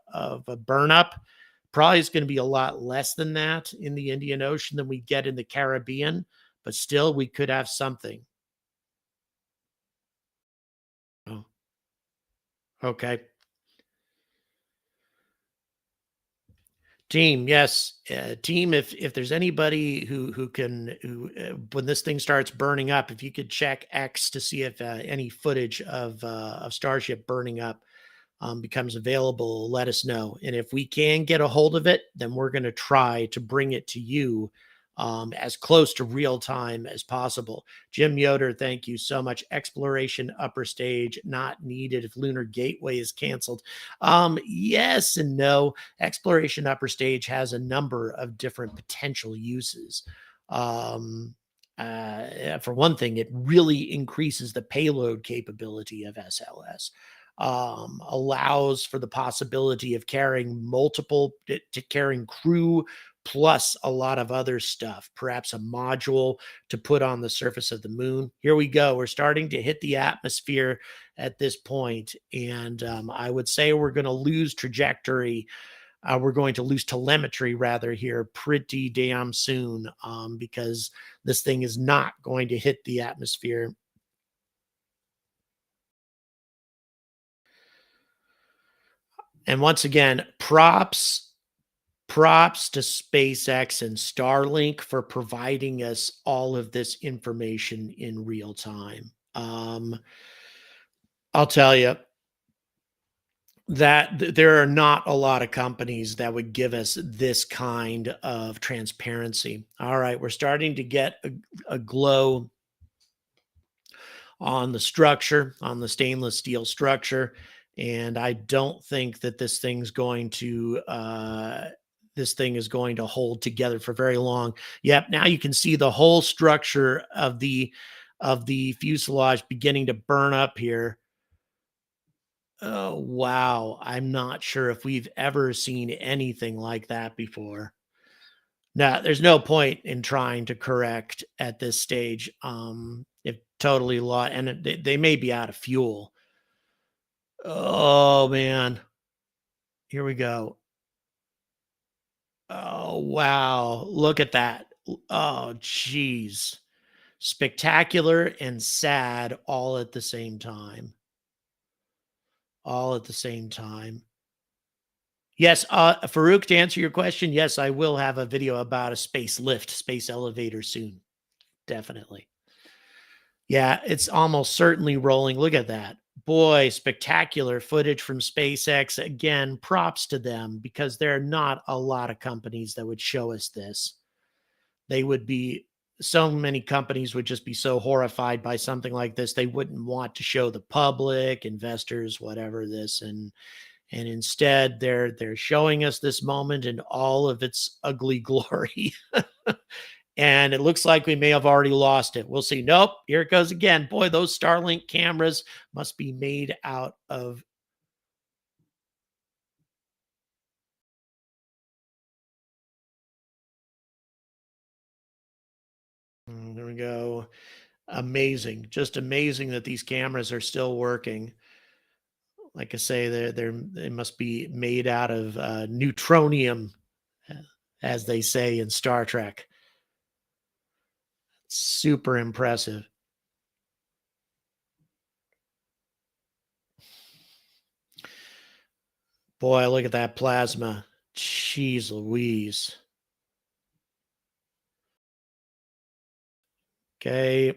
burn up. Probably is going to be a lot less than that in the Indian Ocean than we get in the Caribbean, but still we could have something. Oh, okay. Team, yes, team. If there's anybody who when this thing starts burning up, if you could check X to see if any footage of Starship burning up becomes available, let us know. And if we can get a hold of it, then we're going to try to bring it to you as close to real time as possible. Jim Yoder, thank you so much. Exploration upper stage not needed if Lunar Gateway is canceled. Yes and no. Exploration upper stage has a number of different potential uses. For one thing, it really increases the payload capability of SLS. Allows for the possibility of carrying carrying crew plus a lot of other stuff, perhaps a module to put on the surface of the moon. Here we go. We're starting to hit the atmosphere at this point, and I would say we're going to lose trajectory. We're going to lose telemetry rather here pretty damn soon, because this thing is not going to hit the atmosphere. And once again, props to SpaceX and Starlink for providing us all of this information in real time. I'll tell you that there are not a lot of companies that would give us this kind of transparency. All right, we're starting to get a glow on the structure, on the stainless steel structure. And I don't think that this thing is going to hold together for very long. Yep, now you can see the whole structure of the fuselage beginning to burn up here. Oh, wow. I'm not sure if we've ever seen anything like that before. Now, there's no point in trying to correct at this stage. If totally lost, and they may be out of fuel. Oh, man. Here we go. Oh, wow. Look at that. Oh, geez. Spectacular and sad all at the same time. All at the same time. Yes, Farouk, to answer your question, yes, I will have a video about a space lift, space elevator soon. Definitely. Yeah, it's almost certainly rolling. Look at that. Boy, spectacular footage from SpaceX. Again, props to them, because there are not a lot of companies that would show us this. So many companies would just be so horrified by something like this. They wouldn't want to show the public, investors, whatever this. And instead, they're showing us this moment in all of its ugly glory. And it looks like we may have already lost it. We'll see. Nope, here it goes again. Boy, those Starlink cameras must be made out of. There we go. Amazing. Just amazing that these cameras are still working. Like I say, they must be made out of neutronium, as they say in Star Trek. Super impressive. Boy, look at that plasma. Jeez Louise. Okay.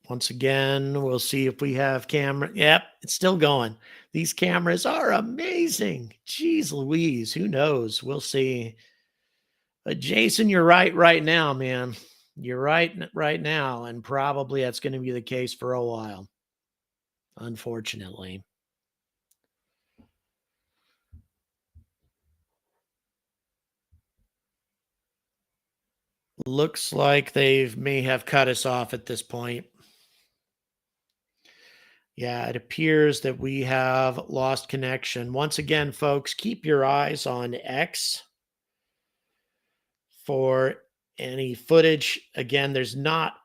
Once again, we'll see if we have camera. Yep, it's still going. These cameras are amazing. Jeez Louise. Who knows? We'll see. But Jason, you're right now, man. You're right now. And probably that's going to be the case for a while, unfortunately. Looks like they may have cut us off at this point. Yeah, it appears that we have lost connection. Once again, folks, keep your eyes on X for any footage. Again, there's not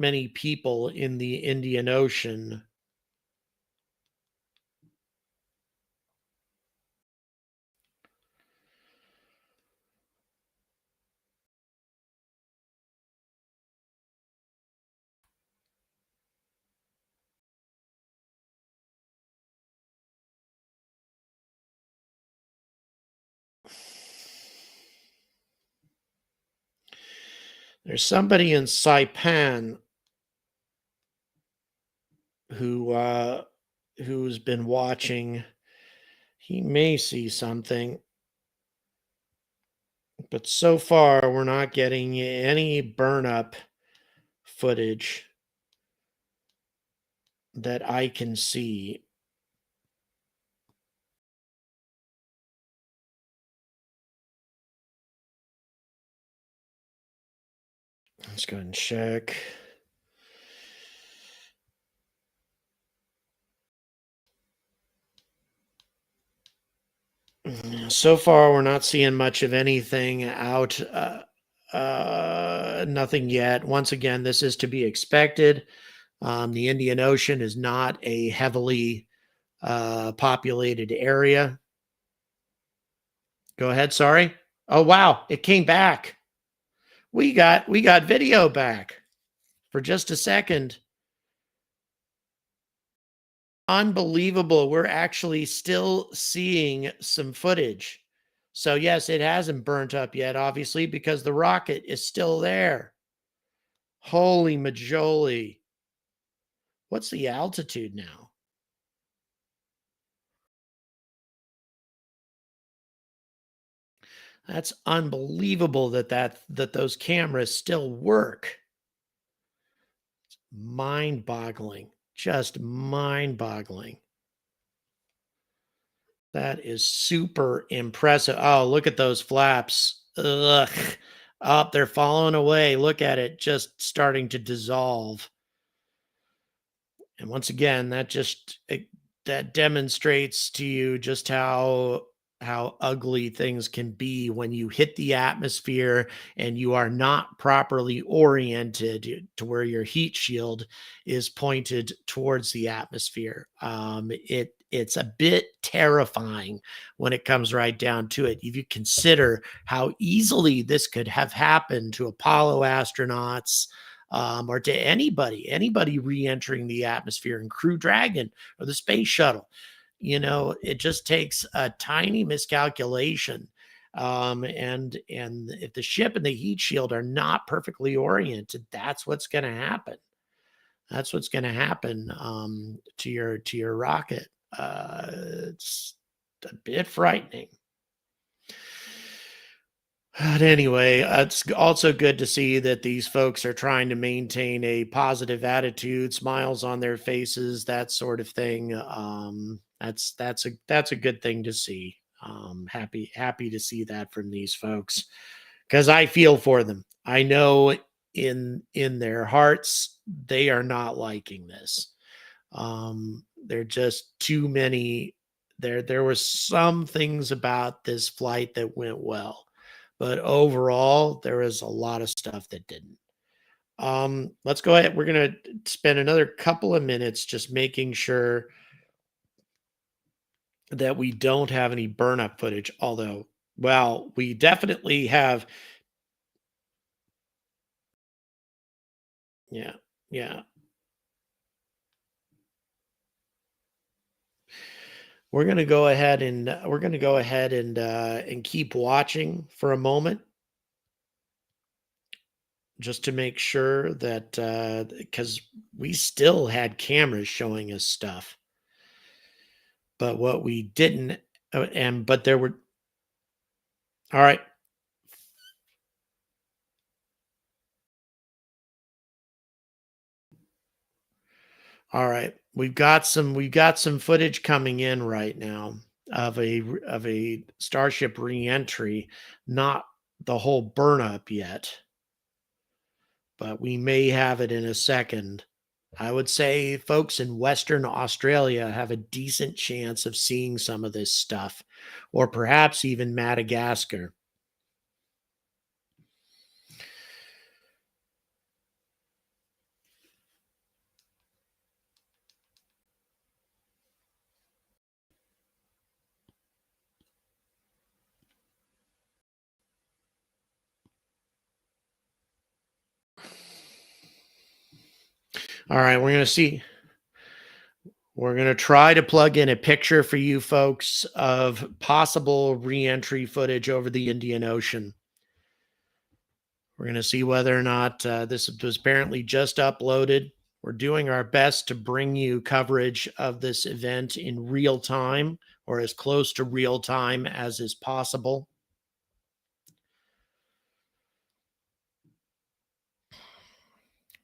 many people in the Indian Ocean. There's somebody in Saipan who's been watching. He may see something, but so far we're not getting any burn up footage that I can see. Let's go ahead and check. So far, we're not seeing much of anything out. Nothing yet. Once again, this is to be expected. The Indian Ocean is not a heavily populated area. Go ahead. Sorry. Oh, wow. It came back. We got video back for just a second. Unbelievable. We're actually still seeing some footage. So yes, it hasn't burnt up yet, obviously, because the rocket is still there. Holy majoli. What's the altitude now? That's unbelievable that those cameras still work. It's mind-boggling. Just mind-boggling. That is super impressive. Oh, look at those flaps. Ugh. Oh, they're falling away. Look at it, just starting to dissolve. And once again, that demonstrates to you just how ugly things can be when you hit the atmosphere and you are not properly oriented to where your heat shield is pointed towards the atmosphere. It's a bit terrifying when it comes right down to it. If you consider how easily this could have happened to Apollo astronauts, or to anybody re-entering the atmosphere in Crew Dragon or the space shuttle. It just takes a tiny miscalculation. And if the ship and the heat shield are not perfectly oriented, that's what's going to happen. That's what's going to happen to your rocket. It's a bit frightening. But anyway, it's also good to see that these folks are trying to maintain a positive attitude, smiles on their faces, that sort of thing. That's a good thing to see. Happy to see that from these folks, because I feel for them. I know in their hearts they are not liking this. There are just too many. There were some things about this flight that went well, but overall there was a lot of stuff that didn't. Let's go ahead. We're gonna spend another couple of minutes just making sure that we don't have any burn up footage, although, well, we definitely have. Yeah, yeah. We're going to go ahead and keep watching for a moment, just to make sure that, because we still had cameras showing us stuff, but what we didn't, but there were. All right. All right. We've got some footage coming in right now of a Starship reentry, not the whole burn up yet, but we may have it in a second. I would say folks in Western Australia have a decent chance of seeing some of this stuff, or perhaps even Madagascar. All right, we're going to see. We're going to try to plug in a picture for you folks of possible reentry footage over the Indian Ocean. We're going to see whether or not this was apparently just uploaded. We're doing our best to bring you coverage of this event in real time, or as close to real time as is possible.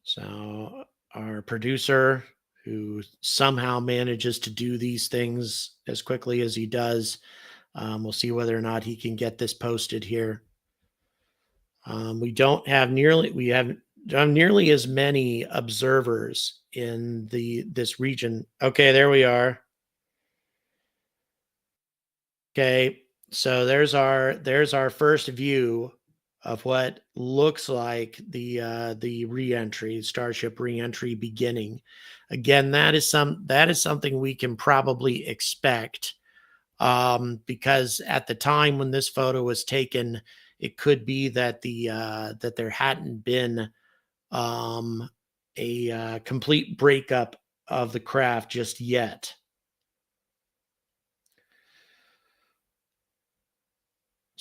So our producer, who somehow manages to do these things as quickly as he does, we'll see whether or not he can get this posted here. We have nearly as many observers in this region. Okay, there we are. Okay, so there's our first view of what looks like the reentry, Starship reentry beginning. Again, that is something we can probably expect, because at the time when this photo was taken, it could be that that there hadn't been a complete breakup of the craft just yet.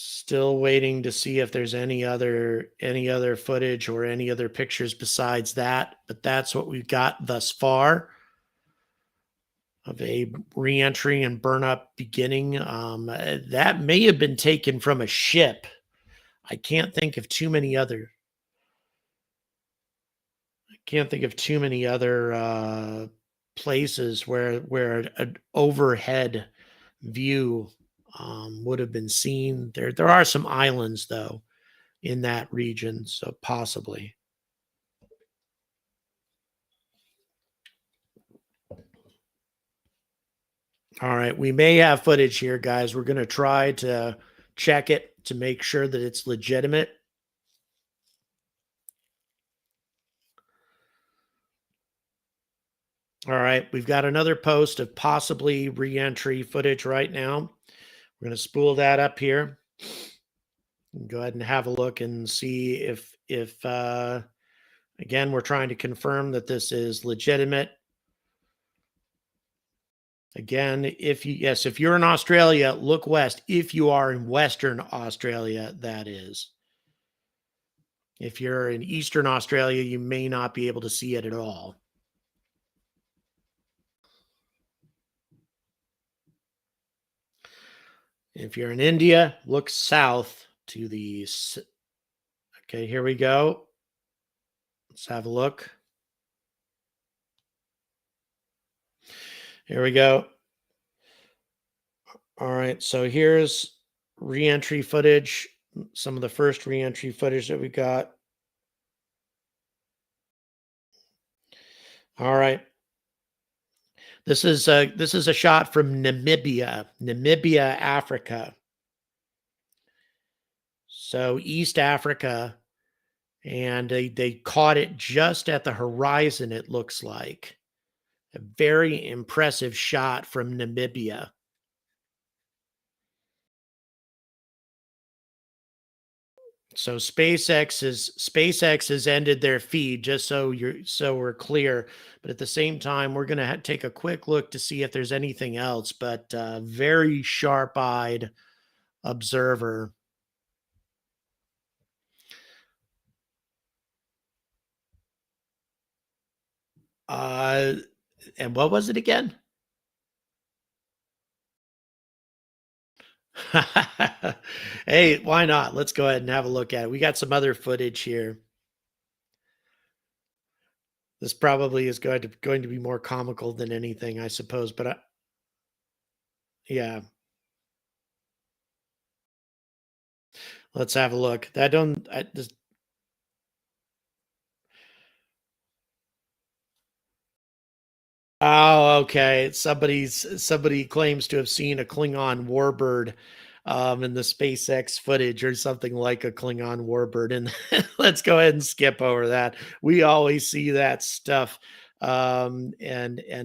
Still waiting to see if there's any other footage or any other pictures besides that, but that's what we've got thus far of a reentry and burn up beginning. That may have been taken from a ship. I can't think of too many other places where an overhead view would have been seen. There are some islands though in that region, so possibly. All right, we may have footage here, guys. We're going to try to check it to make sure that it's legitimate. All right, we've got another post of possibly re-entry footage right now. We're going to spool that up here. Go ahead and have a look and see if again, we're trying to confirm that this is legitimate. Again, if you're in Australia, look west. If you are in Western Australia, that is. If you're in Eastern Australia, you may not be able to see it at all. If you're in India, look south to the. Okay, here we go. Let's have a look. Here we go. All right, so here's reentry footage, some of the first reentry footage that we got. All right. This is a shot from Namibia, Africa. So East Africa, and they caught it just at the horizon, it looks like. A very impressive shot from Namibia. So SpaceX has ended their feed, just so we're clear. But at the same time, we're going to take a quick look to see if there's anything else. But very sharp-eyed observer. And what was it again? Hey, why not? Let's go ahead and have a look at it. We got some other footage here. This probably is going to be more comical than anything, I suppose. But yeah, let's have a look. Oh, okay. Somebody claims to have seen a Klingon warbird in the SpaceX footage, or something like a Klingon warbird. And let's go ahead and skip over that. We always see that stuff. And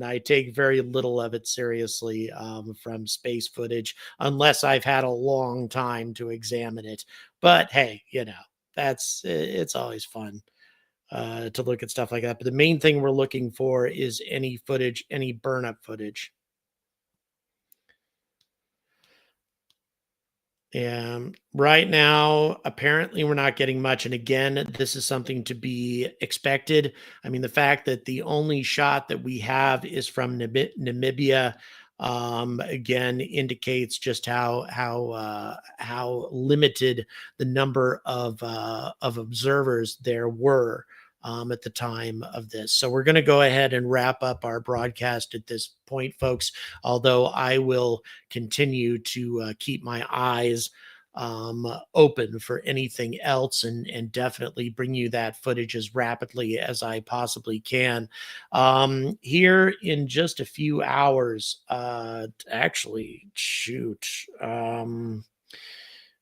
I take very little of it seriously from space footage, unless I've had a long time to examine it. But hey, it's always fun to look at stuff like that. But the main thing we're looking for is any footage, any burn up footage. And right now, apparently, we're not getting much. And again, this is something to be expected. I mean, the fact that the only shot that we have is from Namibia, again, indicates just how limited the number of observers there were at the time of this. So we're going to go ahead and wrap up our broadcast at this point, folks. Although I will continue to keep my eyes open for anything else, and definitely bring you that footage as rapidly as I possibly can. Here in just a few hours, actually, shoot.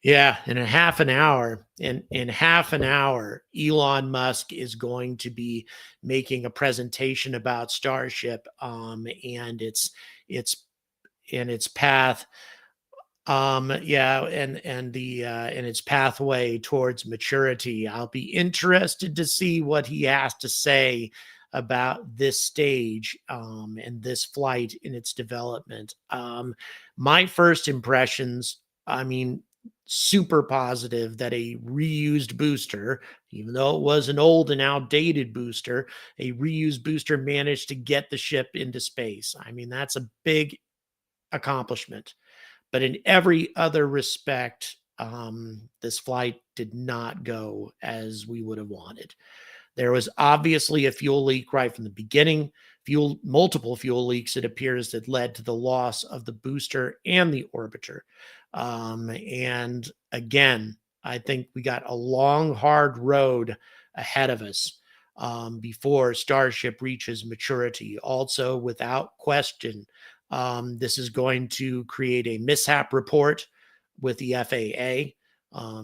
Yeah, in a half an hour, in half an hour, Elon Musk is going to be making a presentation about Starship, and its path, yeah, and its pathway towards maturity. I'll be interested to see what he has to say about this stage, and this flight in its development. My first impressions, I mean, super positive that a reused booster, even though it was an old and outdated booster, a reused booster managed to get the ship into space. I mean, that's a big accomplishment. But in every other respect, this flight did not go as we would have wanted. There was obviously a fuel leak right from the beginning. Multiple fuel leaks, it appears, that led to the loss of the booster and the orbiter. And again, I think we got a long, hard road ahead of us before Starship reaches maturity. Also, without question, this is going to create a mishap report with the FAA.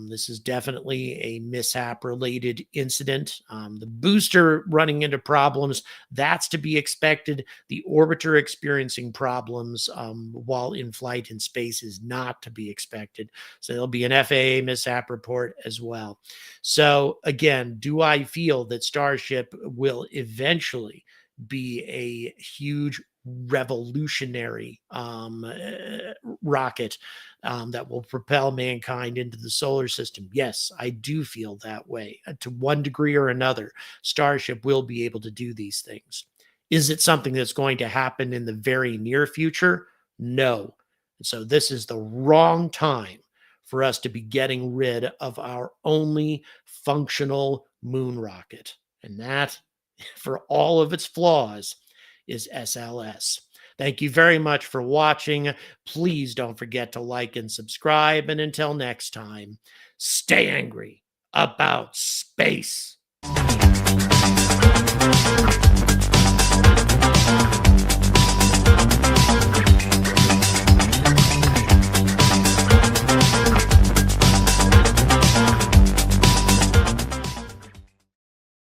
This is definitely a mishap-related incident. The booster running into problems, that's to be expected. The orbiter experiencing problems while in flight in space is not to be expected. So there'll be an FAA mishap report as well. So again, do I feel that Starship will eventually be a huge revolutionary rocket that will propel mankind into the solar system? Yes, I do feel that way. To one degree or another, Starship will be able to do these things. Is it something that's going to happen in the very near future? No. So this is the wrong time for us to be getting rid of our only functional moon rocket. And that, for all of its flaws, is SLS. Thank you very much for watching. Please don't forget to like and subscribe. And until next time, stay angry about space.